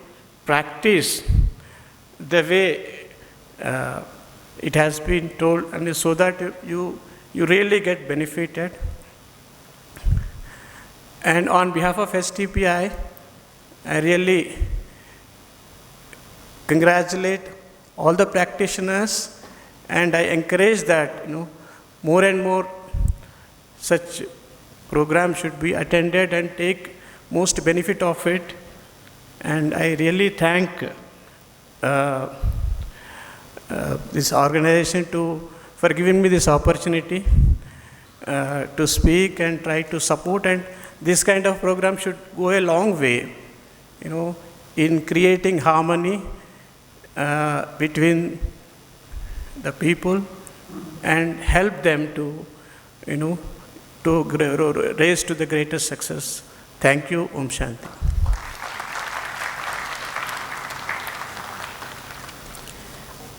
practice the way it has been told, and so that you really get benefited. And on behalf of STPI, I really congratulate all the practitioners, and I encourage that more and more such programs should be attended and take most benefit of it. And I really thank this organization for giving me this opportunity to speak and try to support. And this kind of program should go a long way, in creating harmony between the people and help them to, to raise to the greatest success. Thank you. Om Shanti.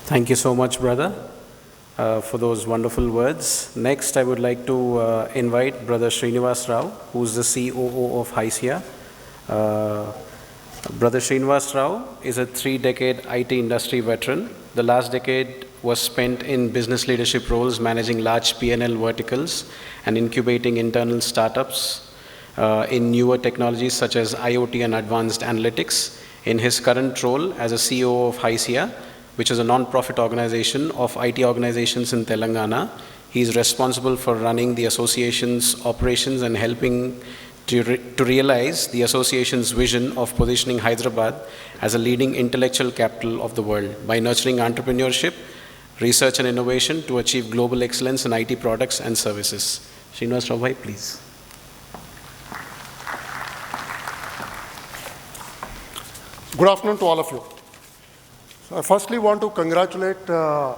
Thank you so much, brother, for those wonderful words. Next, I would like to invite Brother Srinivas Rao, who's the COO of HYSIA. Brother Srinivas Rao is a 3-decade IT industry veteran. The last decade was spent in business leadership roles, managing large P&L verticals and incubating internal startups in newer technologies such as IoT and advanced analytics. In his current role as a CEO of HYSIA, which is a non-profit organization of IT organizations in Telangana, he is responsible for running the association's operations and helping to realize the association's vision of positioning Hyderabad as a leading intellectual capital of the world by nurturing entrepreneurship, research and innovation to achieve global excellence in IT products and services. Srinivas Rao, please. Good afternoon to all of you. So I firstly want to congratulate the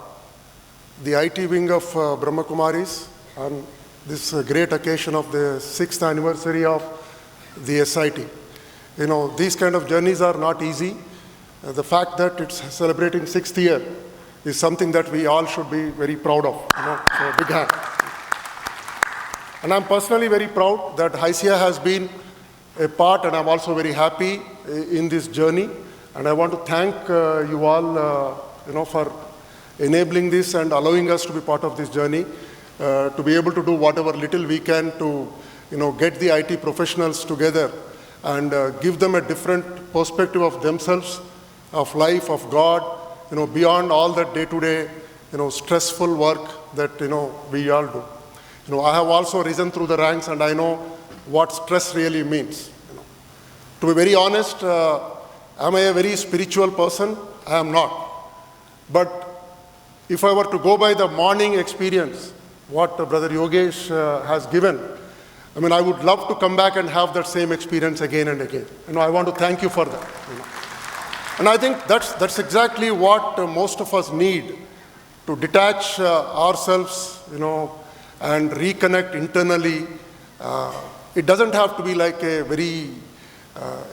IT wing of Brahma Kumaris on this great occasion of the 6th anniversary of the SiT. You know, these kind of journeys are not easy. The fact that it's celebrating 6th year is something that we all should be very proud of. So big hand. And I'm personally very proud that HYSIA has been a part, and I'm also very happy in this journey. And I want to thank you all, for enabling this and allowing us to be part of this journey, to be able to do whatever little we can to, get the IT professionals together and give them a different perspective of themselves, of life, of God, beyond all that day-to-day, stressful work that, we all do. I have also risen through the ranks, and I know what stress really means. To be very honest, am I a very spiritual person? I am not. But if I were to go by the morning experience, what Brother Yogesh has given, I would love to come back and have that same experience again and again. I want to thank you for that. And I think that's exactly what most of us need, to detach ourselves, and reconnect internally. It doesn't have to be like a very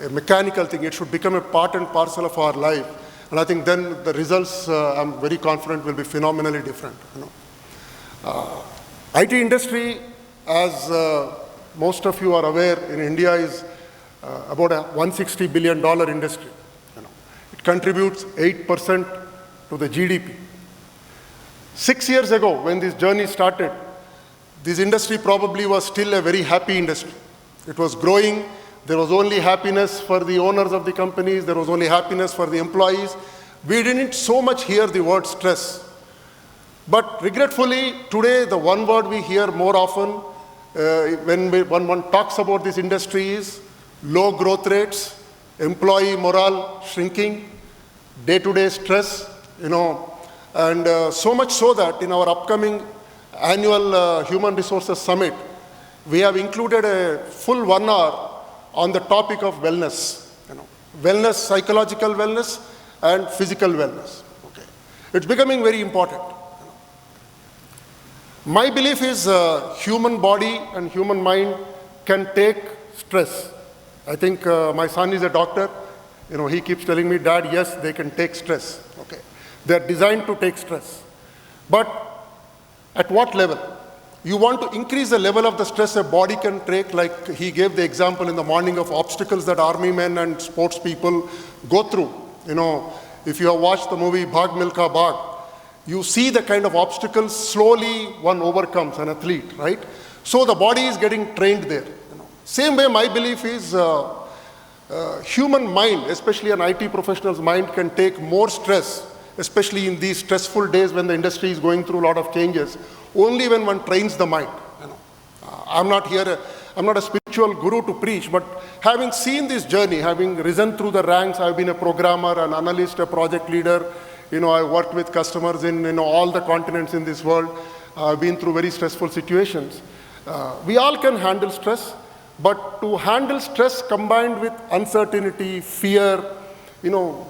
a mechanical thing. It should become a part and parcel of our life. And I think then the results, I'm very confident, will be phenomenally different. IT industry, as most of you are aware, in India is about a $160 billion industry. It contributes 8% to the GDP. 6 years ago, when this journey started, this industry probably was still a very happy industry. It was growing. There was only happiness for the owners of the companies. There was only happiness for the employees. We didn't so much hear the word stress. But regretfully, today, the one word we hear more often when one talks about this industry is low growth rates, employee morale shrinking, day-to-day stress, and so much so that in our upcoming annual Human Resources Summit, we have included a full 1 hour on the topic of wellness, wellness, psychological wellness and physical wellness. Okay. It's becoming very important. My belief is human body and human mind can take stress. I think my son is a doctor. He keeps telling me, Dad, yes, they can take stress. Okay. They're designed to take stress. But at what level? You want to increase the level of the stress a body can take, like he gave the example in the morning of obstacles that army men and sports people go through. If you have watched the movie Bhag Milkha Bhag, you see the kind of obstacles slowly one overcomes, an athlete, right? So the body is getting trained there. Same way, my belief is human mind, especially an IT professional's mind, can take more stress, especially in these stressful days when the industry is going through a lot of changes, only when one trains the mind. I'm not a spiritual guru to preach, but having seen this journey, having risen through the ranks, I've been a programmer, an analyst, a project leader. I worked with customers in all the continents in this world. I've been through very stressful situations. We all can handle stress, but to handle stress combined with uncertainty, fear,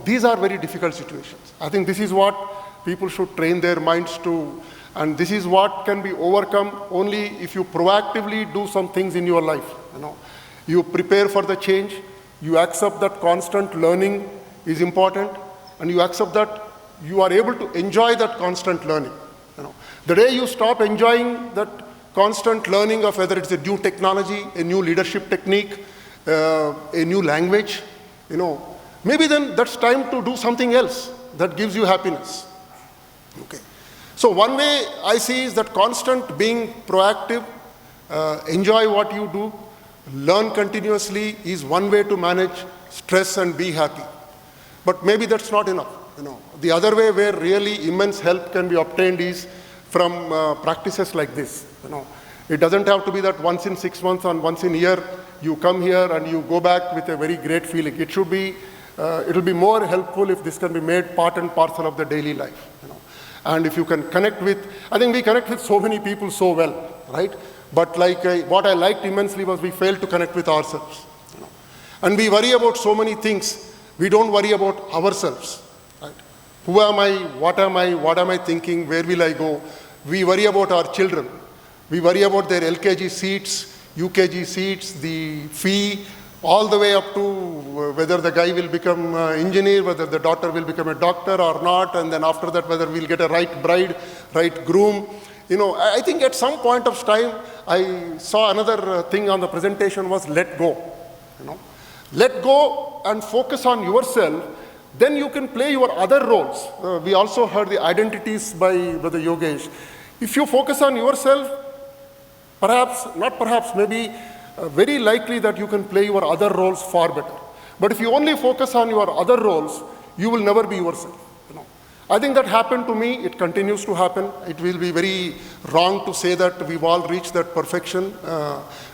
these are very difficult situations. I think this is what people should train their minds to, and this is what can be overcome only if you proactively do some things in your life. You prepare for the change, you accept that constant learning is important, and you accept that you are able to enjoy that constant learning. The day you stop enjoying that constant learning of whether it's a new technology, a new leadership technique, a new language, maybe then that's time to do something else that gives you happiness. Okay. So one way I see is that constant being proactive, enjoy what you do, learn continuously is one way to manage stress and be happy. But maybe that's not enough. The other way where really immense help can be obtained is from practices like this. It doesn't have to be that once in 6 months or once in a year you come here and you go back with a very great feeling. It should be, it'll be more helpful if this can be made part and parcel of the daily life. And if you can connect with, I think we connect with so many people so well, right? But like what I liked immensely was we failed to connect with ourselves. And we worry about so many things. We don't worry about ourselves, right? Who am I? What am I thinking? Where will I go? We worry about our children. We worry about their LKG seats, UKG seats, the fee, all the way up to whether the guy will become an engineer, whether the daughter will become a doctor or not, and then after that whether we'll get a right bride, right groom. I think at some point of time, I saw another thing on the presentation was let go. Let go and focus on yourself, then you can play your other roles. We also heard the identities by Brother Yogesh. If you focus on yourself, maybe very likely that you can play your other roles far better. But if you only focus on your other roles, you will never be yourself. I think that happened to me. It continues to happen. It will be very wrong to say that we've all reached that perfection.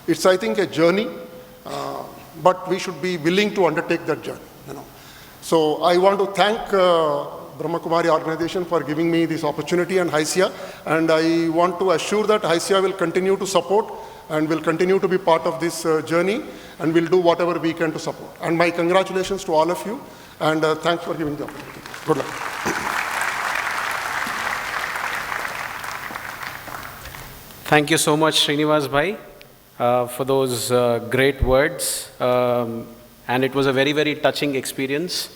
It's, I think, a journey, but we should be willing to undertake that journey. So I want to thank Brahma Kumari organization for giving me this opportunity and HiSIA, and I want to assure that HiSIA will continue to support and will continue to be part of this journey, and will do whatever we can to support. And my congratulations to all of you, and thanks for giving the opportunity. Good luck. Thank you so much, Srinivas Bhai, for those great words. And it was a very, very touching experience.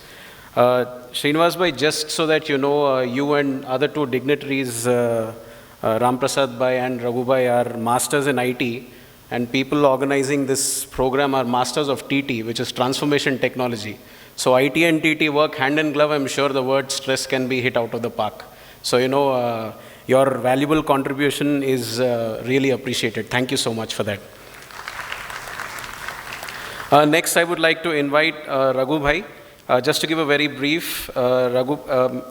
Srinivas Bhai, just so that you know, you and other two dignitaries, Ram Prasad Bhai and Raghu Bhai, are masters in IT, and people organizing this program are masters of TT, which is transformation technology. So IT and TT work hand in glove. I'm sure the word stress can be hit out of the park. So, your valuable contribution is really appreciated. Thank you so much for that. Next, I would like to invite Raghu Bhai. Just to give a very brief,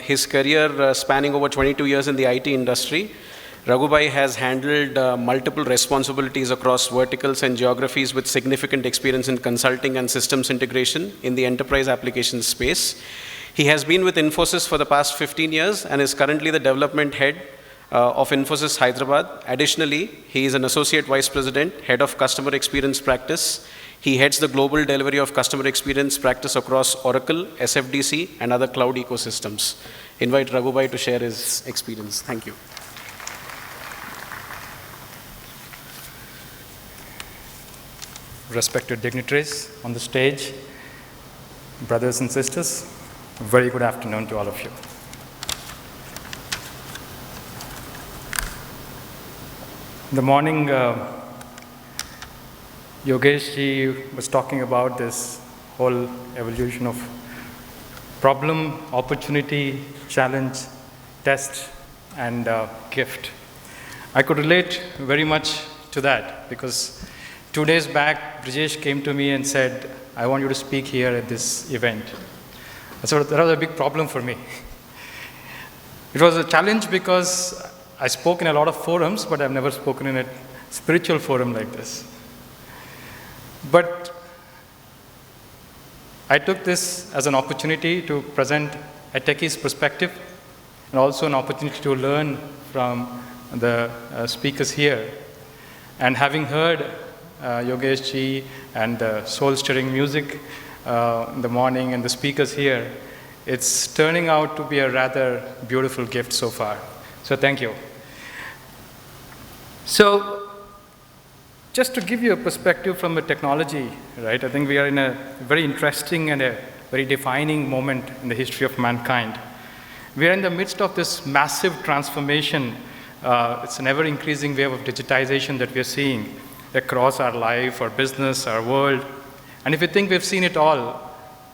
his career spanning over 22 years in the IT industry, Raghu Bhai has handled multiple responsibilities across verticals and geographies with significant experience in consulting and systems integration in the enterprise applications space. He has been with Infosys for the past 15 years and is currently the development head of Infosys Hyderabad. Additionally, he is an associate vice president, head of customer experience practice. He heads the global delivery of customer experience practice across Oracle, SFDC, and other cloud ecosystems. Invite Raghu Bhai to share his experience. Thank you. Respected dignitaries on the stage, brothers and sisters, very good afternoon to all of you. In the morning, Yogesh ji was talking about this whole evolution of problem, opportunity, challenge, test, and gift. I could relate very much to that because 2 days back, Brijesh came to me and said, I want you to speak here at this event. So that was a big problem for me. It was a challenge because I spoke in a lot of forums, but I've never spoken in a spiritual forum like this. But I took this as an opportunity to present a techie's perspective and also an opportunity to learn from the speakers here. And having heard Yogesh ji and the soul-stirring music in the morning and the speakers here, it's turning out to be a rather beautiful gift so far. So thank you. So just to give you a perspective from the technology, right, I think we are in a very interesting and a very defining moment in the history of mankind. We are in the midst of this massive transformation. It's an ever-increasing wave of digitization that we are seeing across our life, our business, our world. And if you think we've seen it all,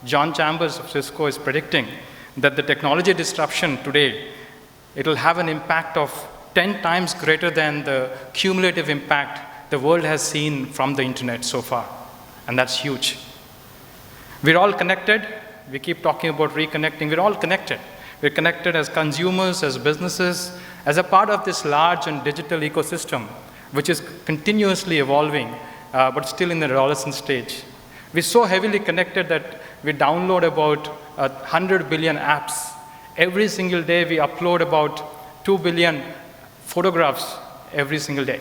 John Chambers of Cisco is predicting that the technology disruption today, it will have an impact of 10 times greater than the cumulative impact the world has seen from the internet so far. And that's huge. We're all connected. We keep talking about reconnecting. We're all connected. We're connected as consumers, as businesses, as a part of this large and digital ecosystem, which is continuously evolving but still in the adolescent stage. We're so heavily connected that we download about 100 billion apps. Every single day we upload about 2 billion photographs every single day.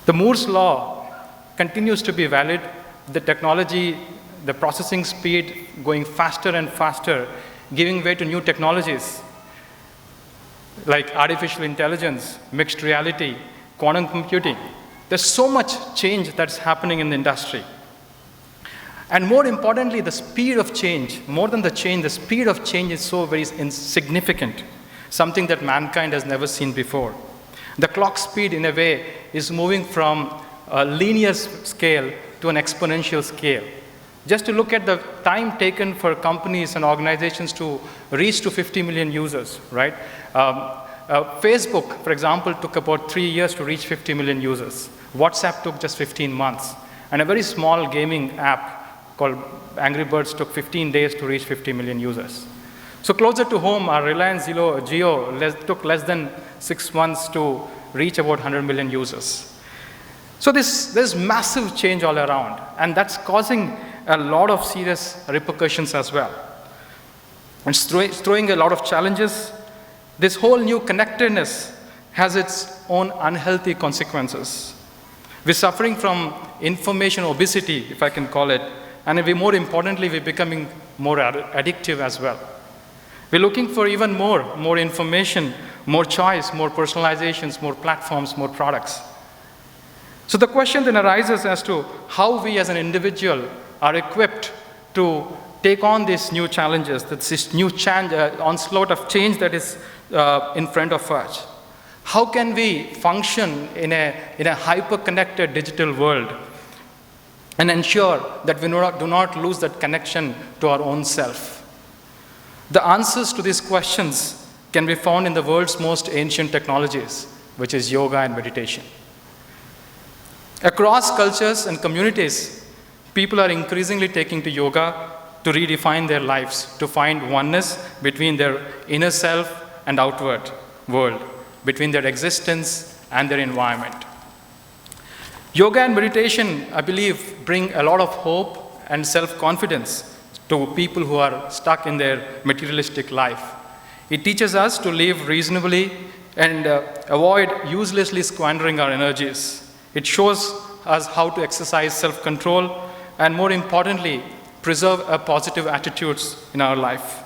The Moore's law continues to be valid. The technology, the processing speed going faster and faster, giving way to new technologies like artificial intelligence, mixed reality, quantum computing. There's so much change that's happening in the industry. And more importantly, the speed of change, more than the change, the speed of change is so very insignificant, something that mankind has never seen before. The clock speed, in a way, is moving from a linear scale to an exponential scale. Just to look at the time taken for companies and organizations to reach to 50 million users, right? Facebook, for example, took about 3 years to reach 50 million users. WhatsApp took just 15 months. And a very small gaming app called Angry Birds took 15 days to reach 50 million users. So closer to home, our Reliance Jio took less than 6 months to reach about 100 million users. So there's massive change all around, and that's causing a lot of serious repercussions as well. It's throwing a lot of challenges. This whole new connectedness has its own unhealthy consequences. We're suffering from information obesity, if I can call it, and more importantly, we're becoming more addictive as well. We're looking for even more information, more choice, more personalizations, more platforms, more products. So the question then arises as to how we as an individual are equipped to take on these new challenges, this new onslaught of change that is in front of us. How can we function in a hyper-connected digital world and ensure that we do not lose that connection to our own self? The answers to these questions can be found in the world's most ancient technologies, which is yoga and meditation. Across cultures and communities, people are increasingly taking to yoga to redefine their lives, to find oneness between their inner self and outward world, between their existence and their environment. Yoga and meditation, I believe, bring a lot of hope and self-confidence to people who are stuck in their materialistic life. It teaches us to live reasonably and avoid uselessly squandering our energies. It shows us how to exercise self-control and, more importantly, preserve positive attitudes in our life.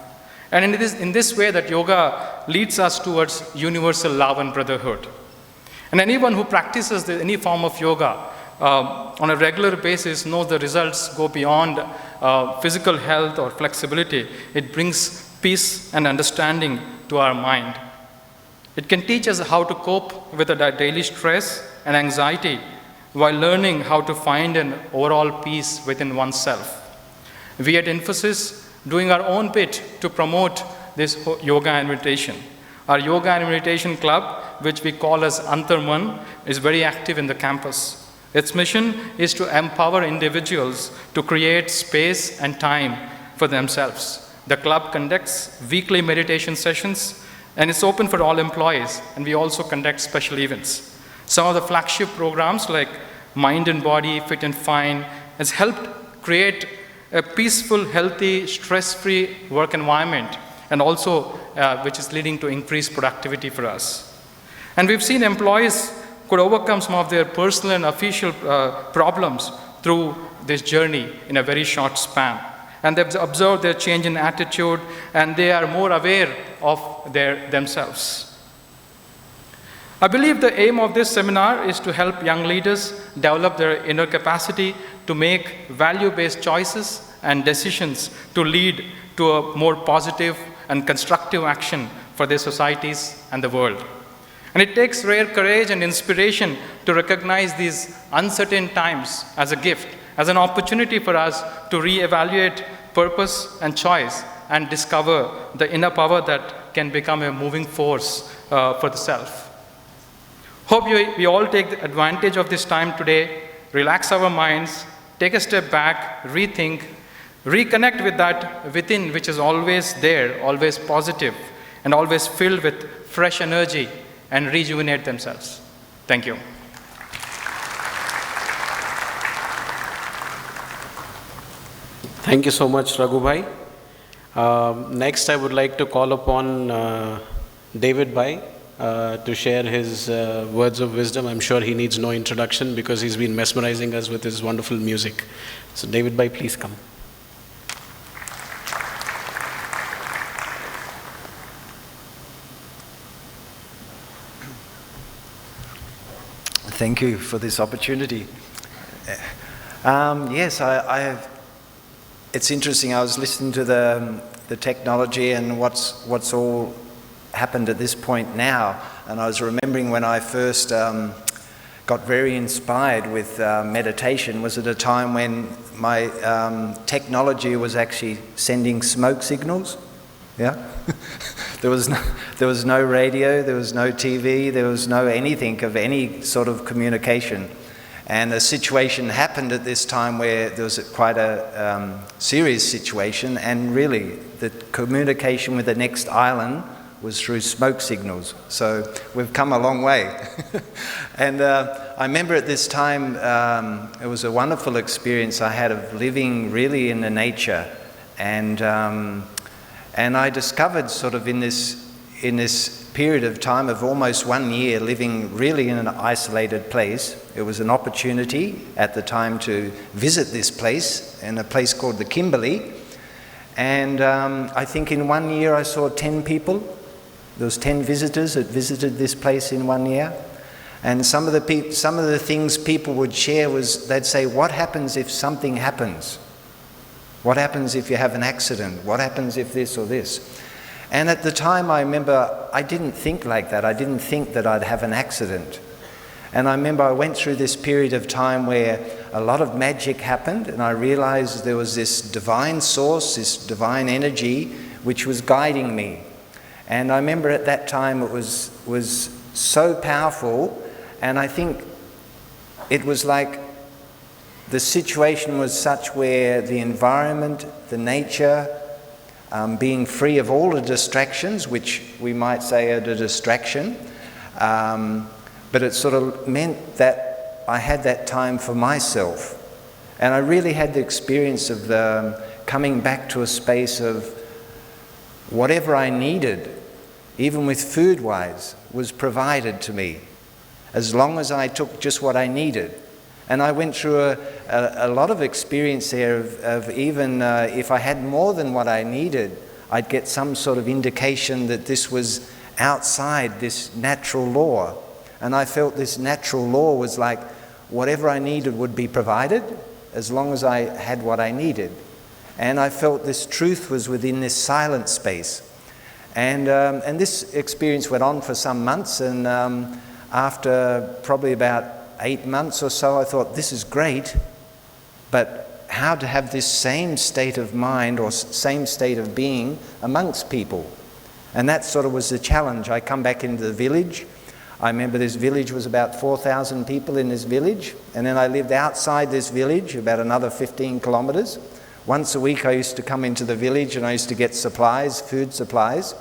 And in this way that yoga leads us towards universal love and brotherhood. And anyone who practices any form of yoga on a regular basis knows the results go beyond physical health or flexibility. It brings peace and understanding to our mind. It can teach us how to cope with the daily stress and anxiety while learning how to find an overall peace within oneself. We at Infosys doing our own bit to promote this yoga and meditation. Our yoga and meditation club, which we call as Antarman, is very active in the campus. Its mission is to empower individuals to create space and time for themselves. The club conducts weekly meditation sessions, and it's open for all employees, and we also conduct special events. Some of the flagship programs like Mind and Body, Fit and Fine has helped create a peaceful, healthy, stress-free work environment, and also which is leading to increased productivity for us. And we've seen employees could overcome some of their personal and official problems through this journey in a very short span. And they've observed their change in attitude, and they are more aware of themselves. I believe the aim of this seminar is to help young leaders develop their inner capacity to make value-based choices and decisions to lead to a more positive and constructive action for their societies and the world. And it takes rare courage and inspiration to recognize these uncertain times as a gift, as an opportunity for us to reevaluate purpose and choice and discover the inner power that can become a moving force for the self. Hope we all take advantage of this time today, relax our minds, take a step back, rethink, reconnect with that within which is always there, always positive, and always filled with fresh energy, and rejuvenate themselves. Thank you. Thank you so much, Raghu Bhai. Next, I would like to call upon David Bhai to share his words of wisdom. I'm sure he needs no introduction because he's been mesmerizing us with his wonderful music. So, David Bhai, please come. Thank you for this opportunity. Yes, I have. It's interesting. I was listening to the technology and what's all happened at this point now, and I was remembering when I first got very inspired with meditation was at a time when my technology was actually sending smoke signals. Yeah, there was no radio, there was no TV, there was no anything of any sort of communication. And a situation happened at this time where there was quite a serious situation, and really the communication with the next island was through smoke signals. So we've come a long way. And I remember at this time, it was a wonderful experience I had of living really in the nature. And I discovered sort of in this period of time of almost 1 year living really in an isolated place, it was an opportunity at the time to visit this place, in a place called the Kimberley. And I think in 1 year I saw 10 people. There was 10 visitors that visited this place in 1 year. And some of the things people would share was, they'd say, what happens if something happens? What happens if you have an accident? What happens if this or this? And at the time I remember I didn't think like that. I didn't think that I'd have an accident. And I remember I went through this period of time where a lot of magic happened, and I realized there was this divine source, this divine energy, which was guiding me. And I remember at that time it was so powerful, and I think it was like the situation was such where the environment, the nature, being free of all the distractions, which we might say are the distraction, but it sort of meant that I had that time for myself. And I really had the experience of coming back to a space of whatever I needed, even with food-wise, was provided to me, as long as I took just what I needed. And I went through a lot of experience there of even if I had more than what I needed, I'd get some sort of indication that this was outside this natural law. And I felt this natural law was like whatever I needed would be provided as long as I had what I needed. And I felt this truth was within this silent space. And this experience went on for some months, and after probably about 8 months or so, I thought, this is great, but how to have this same state of mind or same state of being amongst people? And that sort of was the challenge. I come back into the village. I remember this village was about 4,000 people in this village, and then I lived outside this village about another 15 kilometers. Once a week I used to come into the village and I used to get supplies, food supplies.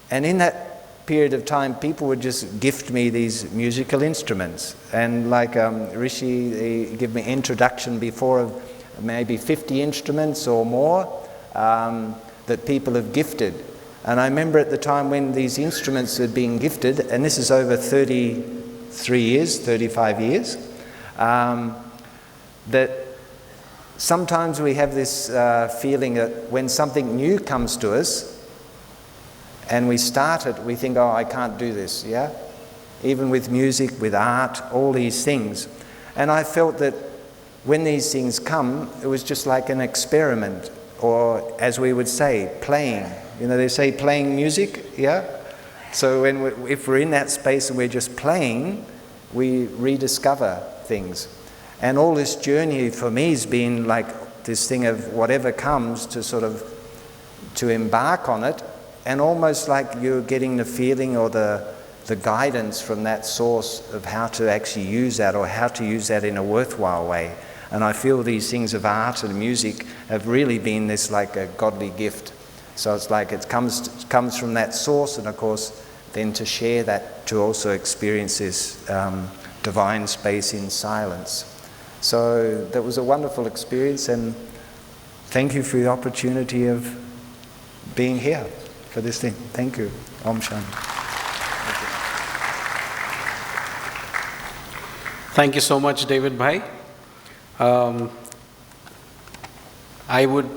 And in that period of time, people would just gift me these musical instruments. And like Rishi gave me introduction before of maybe 50 instruments or more that people have gifted. And I remember at the time when these instruments had been gifted, and this is over 33 years, 35 years, that sometimes we have this feeling that when something new comes to us, and we start it, we think, oh, I can't do this, yeah? Even with music, with art, all these things. And I felt that when these things come, it was just like an experiment, or as we would say, playing. You know, they say playing music, yeah? So if we're in that space and we're just playing, we rediscover things. And all this journey for me has been like this thing of whatever comes to embark on it, and almost like you're getting the feeling or the guidance from that source of how to actually use that, or how to use that in a worthwhile way. And I feel these things of art and music have really been this like a godly gift. So it's like it comes from that source, and of course then to share that, to also experience this divine space in silence. So that was a wonderful experience, and thank you for the opportunity of being here for this thing. Thank you. Om Shanti. Thank you so much, David Bhai. I would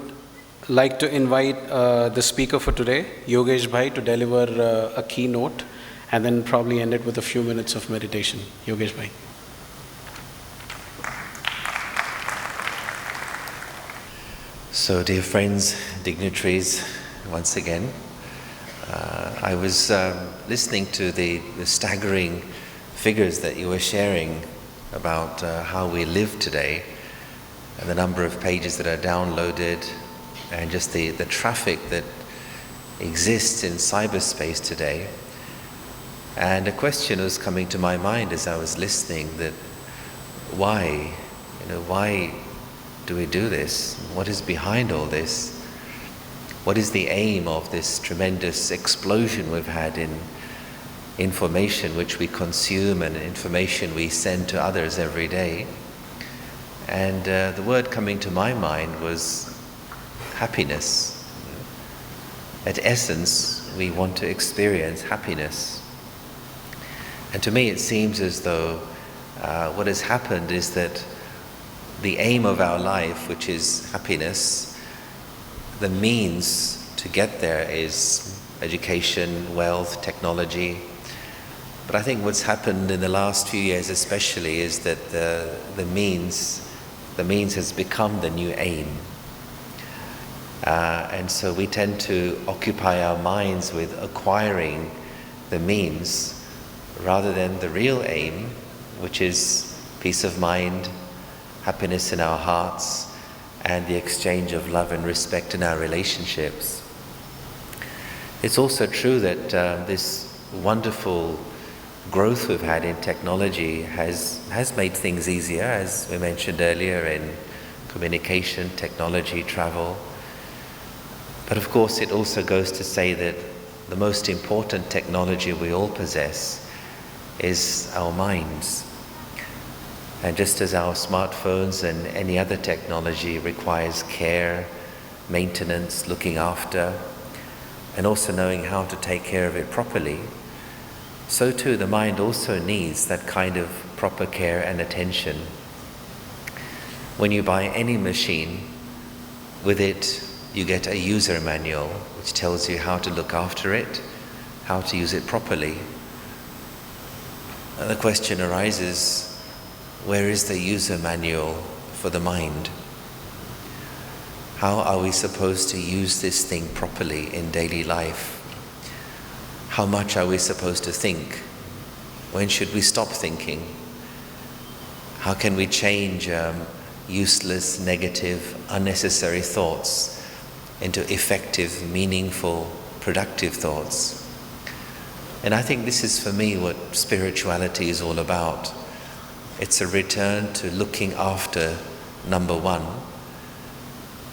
like to invite the speaker for today, Yogesh Bhai, to deliver a keynote and then probably end it with a few minutes of meditation. Yogesh Bhai. So, dear friends, dignitaries, once again, I was listening to the staggering figures that you were sharing about how we live today, and the number of pages that are downloaded, and just the traffic that exists in cyberspace today. And a question was coming to my mind as I was listening, that why do we do this? What is behind all this? What is the aim of this tremendous explosion we've had in information which we consume and information we send to others every day? And the word coming to my mind was happiness. At essence, we want to experience happiness. And to me it seems as though what has happened is that the aim of our life, which is happiness, the means to get there is education, wealth, technology. But I think what's happened in the last few years especially is that the means has become the new aim. And so we tend to occupy our minds with acquiring the means rather than the real aim, which is peace of mind, happiness in our hearts, and the exchange of love and respect in our relationships. It's also true that this wonderful growth we've had in technology has made things easier, as we mentioned earlier, in communication, technology, travel. But of course it also goes to say that the most important technology we all possess is our minds. And just as our smartphones and any other technology requires care, maintenance, looking after, and also knowing how to take care of it properly, so too the mind also needs that kind of proper care and attention. When you buy any machine, with it you get a user manual which tells you how to look after it, how to use it properly. And the question arises, where is the user manual for the mind? How are we supposed to use this thing properly in daily life? How much are we supposed to think? When should we stop thinking? How can we change useless, negative, unnecessary thoughts into effective, meaningful, productive thoughts? And I think this is for me what spirituality is all about. It's a return to looking after number one.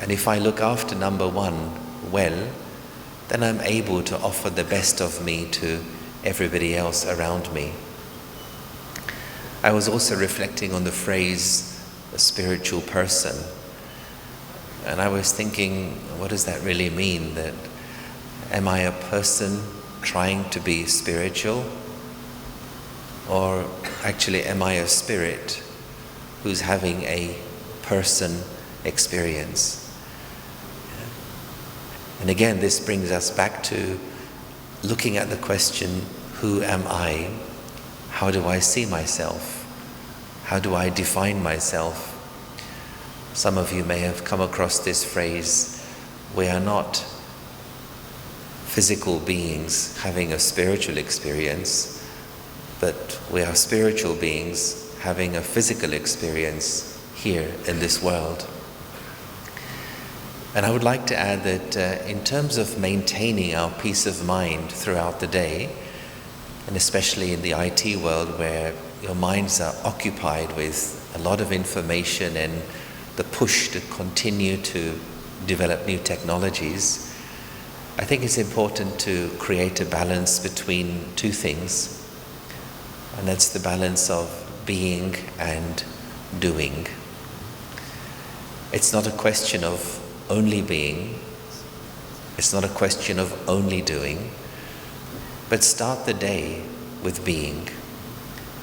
And if I look after number one well, then I'm able to offer the best of me to everybody else around me. I was also reflecting on the phrase, a spiritual person. And I was thinking, what does that really mean? That am I a person trying to be spiritual? Or actually, am I a spirit who's having a person experience? And again, this brings us back to looking at the question, who am I? How do I see myself? How do I define myself? Some of you may have come across this phrase, we are not physical beings having a spiritual experience, but we are spiritual beings having a physical experience here in this world. And I would like to add that in terms of maintaining our peace of mind throughout the day, and especially in the IT world where your minds are occupied with a lot of information and the push to continue to develop new technologies, I think it's important to create a balance between two things, and that's the balance of being and doing. It's not a question of only being. It's not a question of only doing. But start the day with being.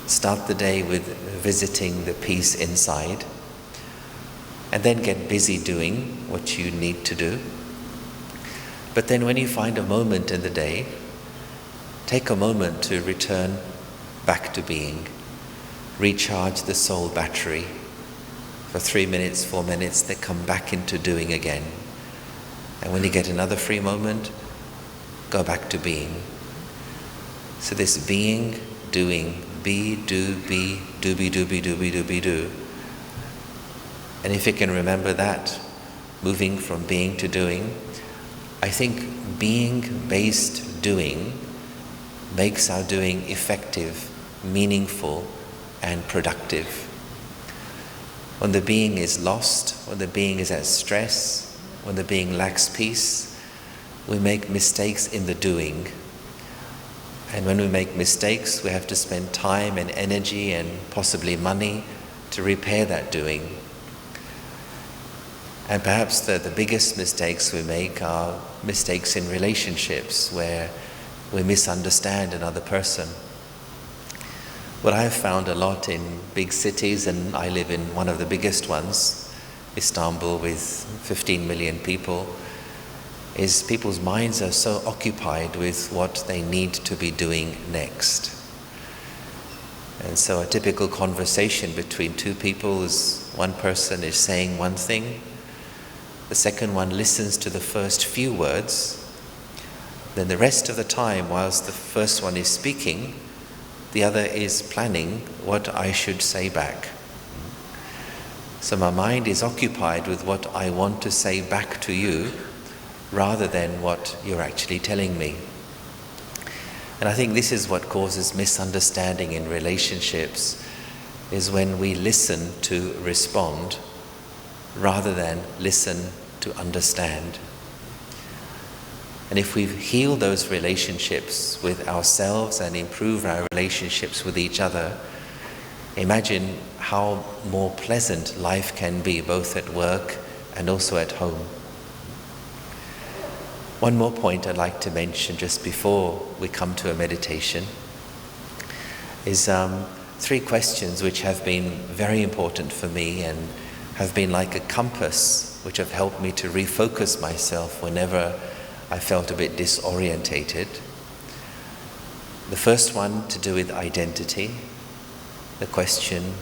Start the day with visiting the peace inside. And then get busy doing what you need to do. But then when you find a moment in the day, take a moment to return back to being. Recharge the soul battery. For 3 minutes, 4 minutes, they come back into doing again. And when you get another free moment, go back to being. So this being, doing, be, do, be, do-be, do-be, do-be, do-be, do. And if you can remember that, moving from being to doing, I think being-based doing makes our doing effective, meaningful, and productive. When the being is lost, when the being is at stress, when the being lacks peace, we make mistakes in the doing. And when we make mistakes, we have to spend time and energy and possibly money to repair that doing. And perhaps the biggest mistakes we make are mistakes in relationships where we misunderstand another person. What I have found a lot in big cities, and I live in one of the biggest ones, Istanbul with 15 million people, is people's minds are so occupied with what they need to be doing next. And so a typical conversation between two people is one person is saying one thing, the second one listens to the first few words, then the rest of the time whilst the first one is speaking, the other is planning what I should say back. So my mind is occupied with what I want to say back to you rather than what you're actually telling me. And I think this is what causes misunderstanding in relationships, is when we listen to respond rather than listen to understand. And if we heal those relationships with ourselves and improve our relationships with each other, imagine how more pleasant life can be, both at work and also at home. One more point I'd like to mention just before we come to a meditation is 3 questions which have been very important for me and have been like a compass which have helped me to refocus myself whenever I felt a bit disorientated. The first one to do with identity, the question,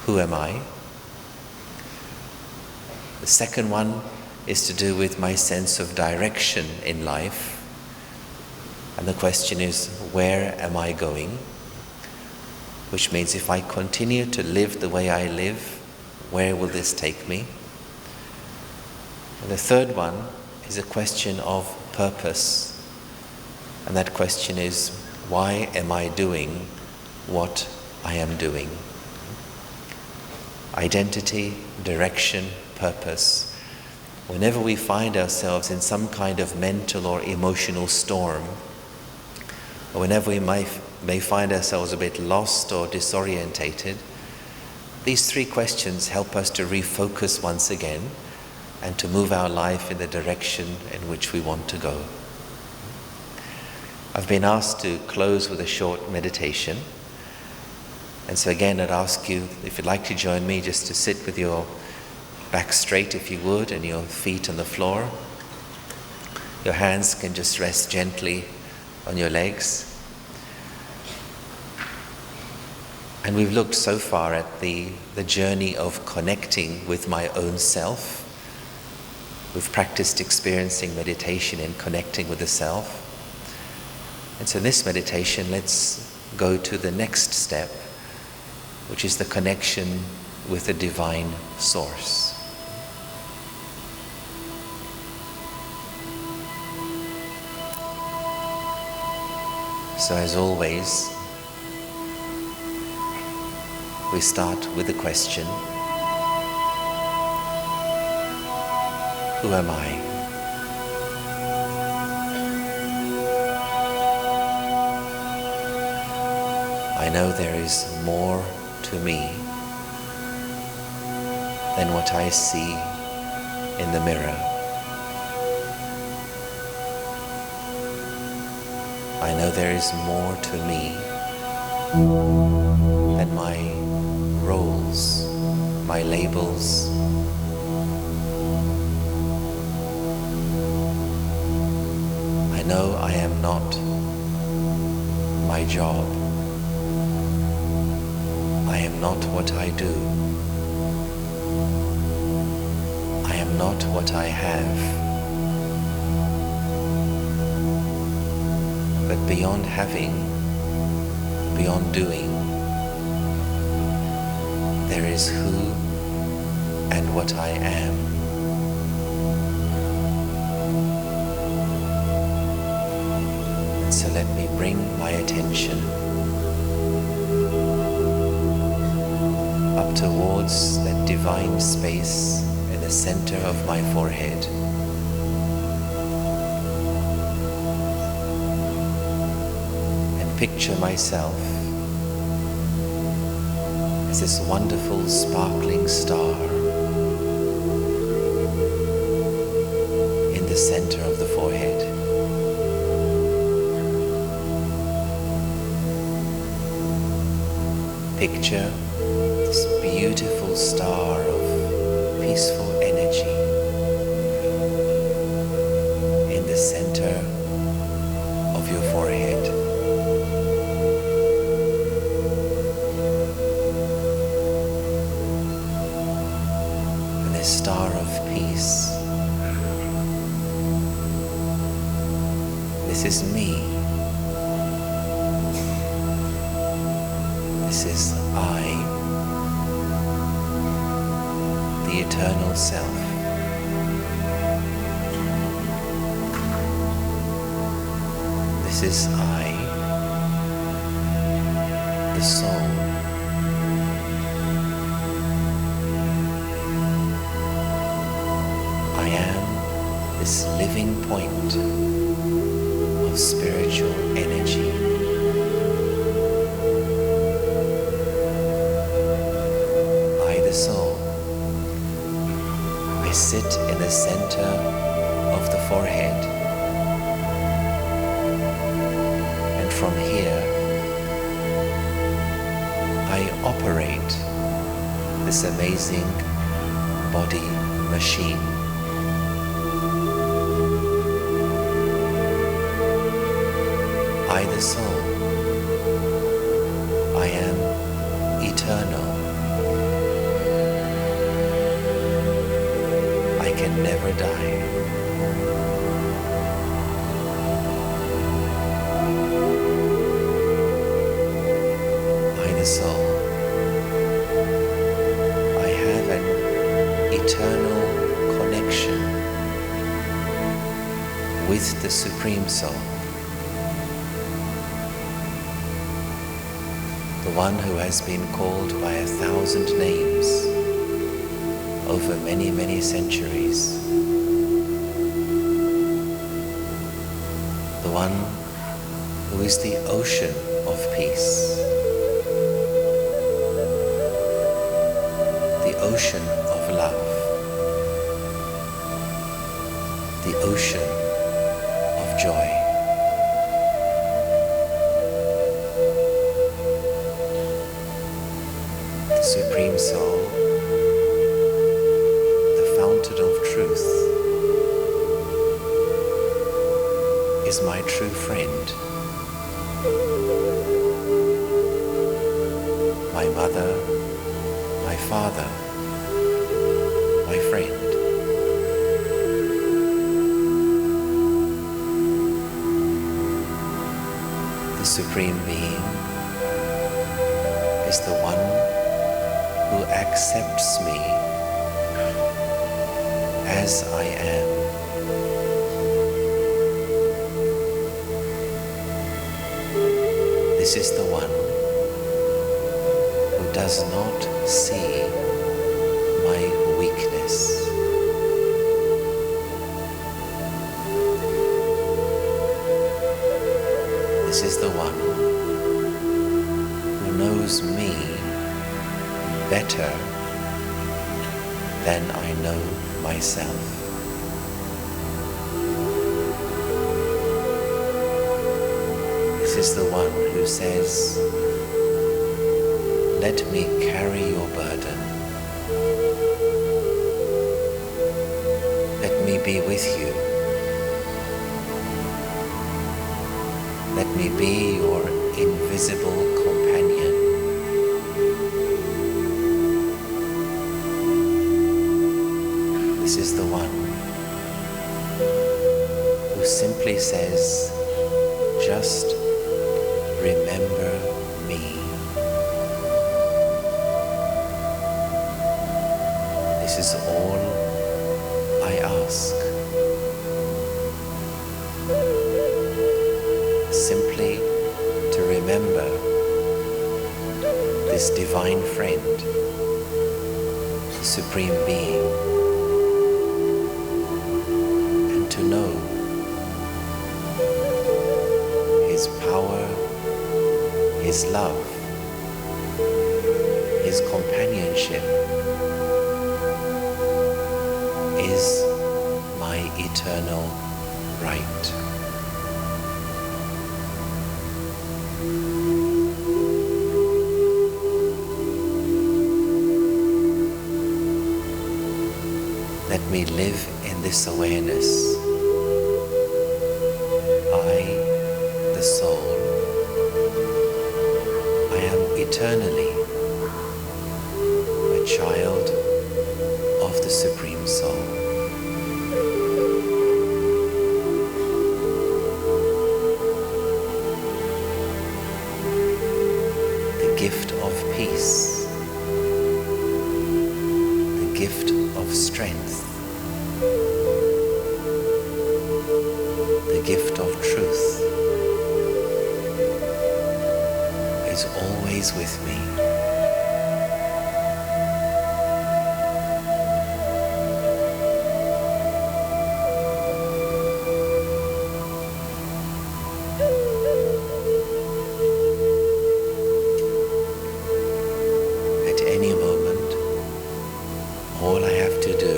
who am I? The second one is to do with my sense of direction in life. And the question is, where am I going? Which means if I continue to live the way I live, where will this take me? And the third one is a question of purpose. And that question is, why am I doing what I am doing? Identity, direction, purpose. Whenever we find ourselves in some kind of mental or emotional storm, or whenever we may find ourselves a bit lost or disorientated, these 3 questions help us to refocus once again and to move our life in the direction in which we want to go. I've been asked to close with a short meditation. And so again, I'd ask you, if you'd like to join me, just to sit with your back straight if you would, and your feet on the floor. Your hands can just rest gently on your legs. And we've looked so far at the journey of connecting with my own self. We've practiced experiencing meditation and connecting with the self. And so in this meditation, let's go to the next step, which is the connection with the divine source. So as always, we start with the question, who am I? I know there is more to me than what I see in the mirror. I know there is more to me than my roles, my labels. I know I am not my job. I am not what I do. I am not what I have. But beyond having, beyond doing, there is who and what I am. And so let me bring my attention up towards that divine space in the center of my forehead. And picture myself as this wonderful sparkling star in the center of the forehead. Picture this beautiful star of peaceful energy in the center of your forehead. And this star of peace, this is me. This is I, the eternal self. This is I, the soul. I am this living point of spiritual energy. Soul. I sit in the center of the forehead, and from here I operate this amazing body machine. I, the soul, I am eternal. Can never die. I, the soul, I have an eternal connection with the Supreme Soul, the one who has been called by 1,000 names over many, many centuries. The one who is the ocean of peace, the ocean of love, the ocean of joy. The Supreme Soul, of truth, is my true friend, my mother, my father, my friend. The Supreme Being is the one who accepts me as I am. This is the one who does not see my weakness. This is the one who knows me better then I know myself. This is the one who says, let me carry your burden. Let me be with you. Let me be your invisible companion. This is the one who simply says, just remember me. This is all I ask. Simply to remember this divine friend, Supreme Being, and to know His power, His love, His companionship is my eternal right. Let me live in this awareness. I, the soul, I am eternally a child of the Supreme Soul. The gift of peace, the gift of strength, the gift of truth is always with me. At any moment, all I have to do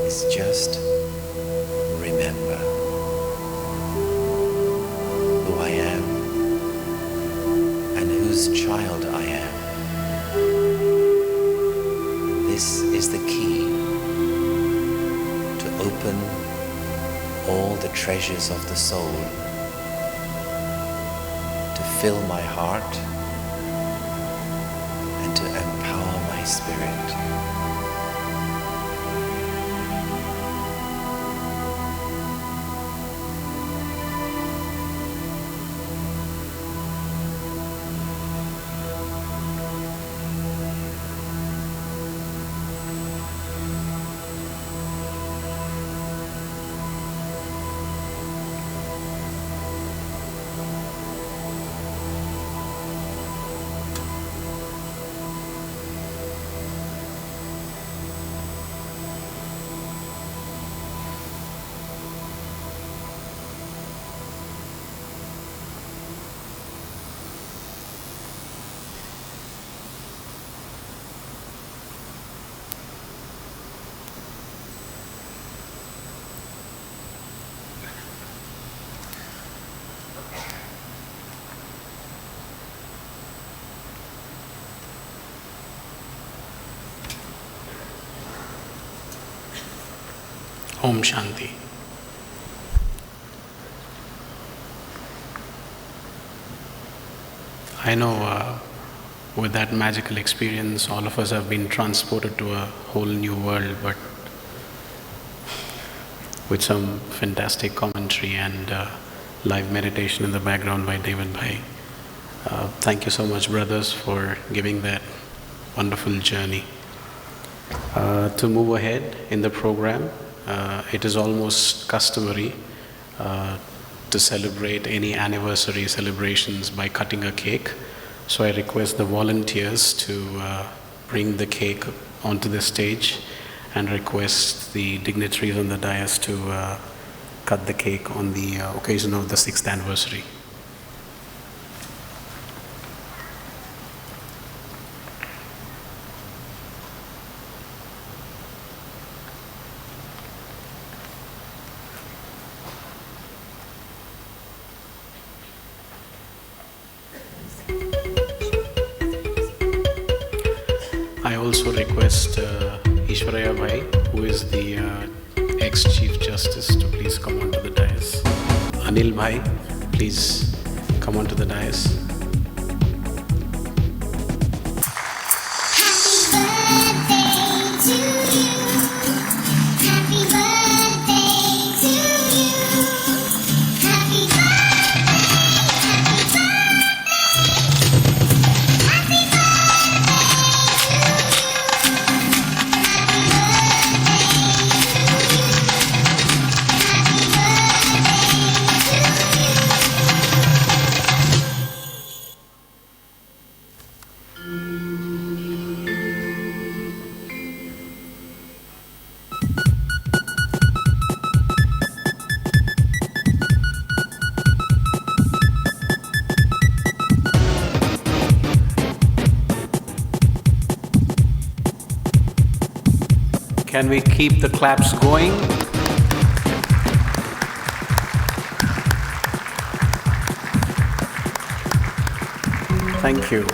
is just remember who I am and whose child I am. This is the key to open all the treasures of the soul, to fill my heart and to empower my spirit. Om Shanti. I know with that magical experience, all of us have been transported to a whole new world, but with some fantastic commentary and live meditation in the background by David Bhai. Thank you so much, brothers, for giving that wonderful journey. To move ahead in the program, it is almost customary to celebrate any anniversary celebrations by cutting a cake. So I request the volunteers to bring the cake onto the stage and request the dignitaries on the dais to cut the cake on the occasion of the 6th anniversary. also request Ishwaraya Bhai, who is the ex-Chief Justice, to please come onto the dais. Anil Bhai, please come onto the dais. Can we keep the claps going? Thank you.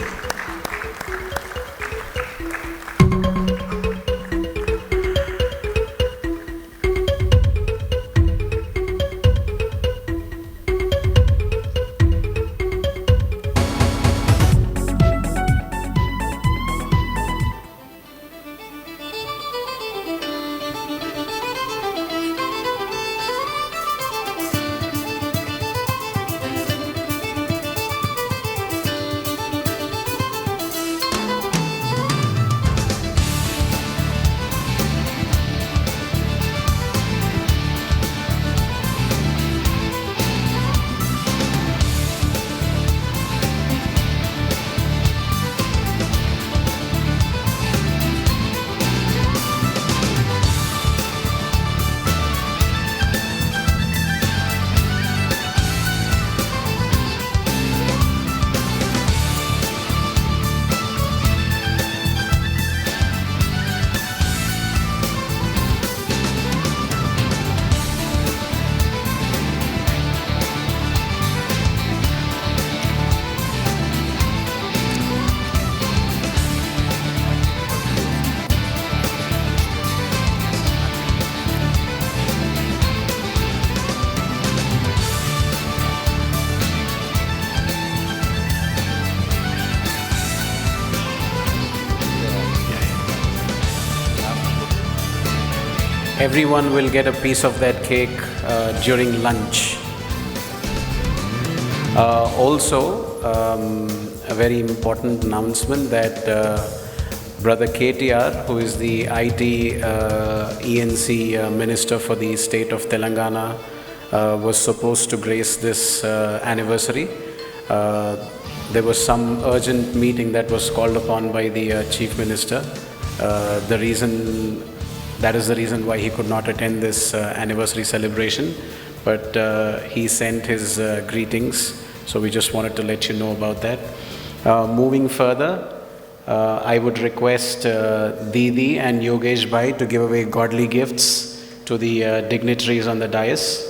Everyone will get a piece of that cake during lunch. A very important announcement that Brother KTR, who is the IT ENC Minister for the state of Telangana, was supposed to grace this anniversary. There was some urgent meeting that was called upon by the Chief Minister. That is the reason why he could not attend this anniversary celebration, but he sent his greetings, so we just wanted to let you know about that. Moving further, I would request Didi and Yogesh Bhai to give away godly gifts to the dignitaries on the dais.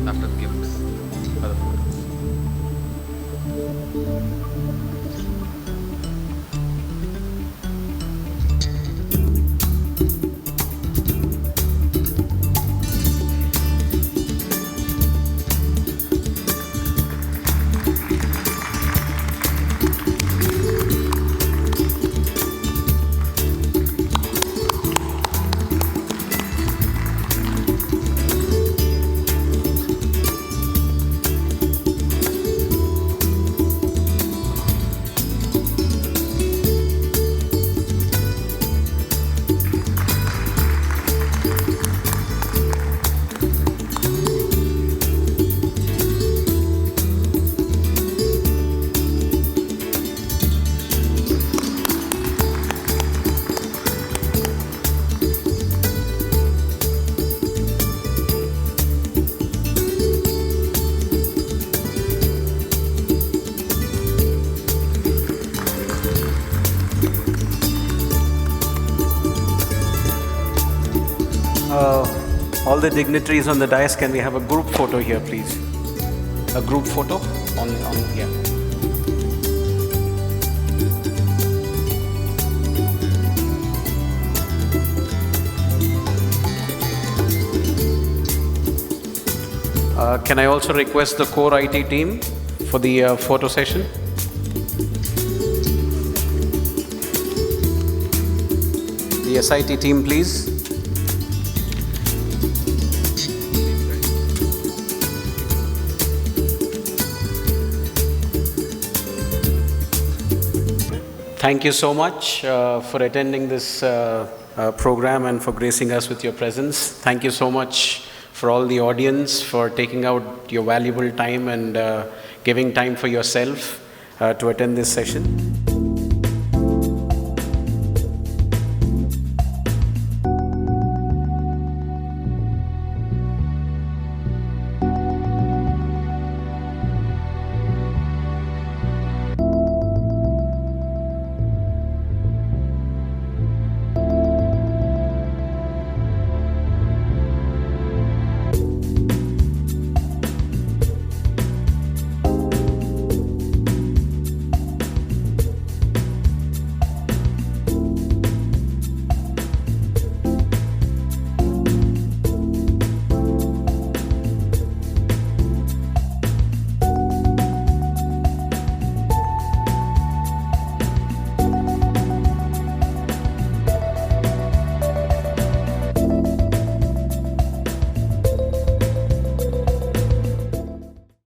After gifts. All the dignitaries on the dais, can we have a group photo here, please? A group photo on yeah. Can I also request the core IT team for the photo session? The SiT team, please. Thank you so much for attending this program and for gracing us with your presence. Thank you so much for all the audience for taking out your valuable time and giving time for yourself to attend this session.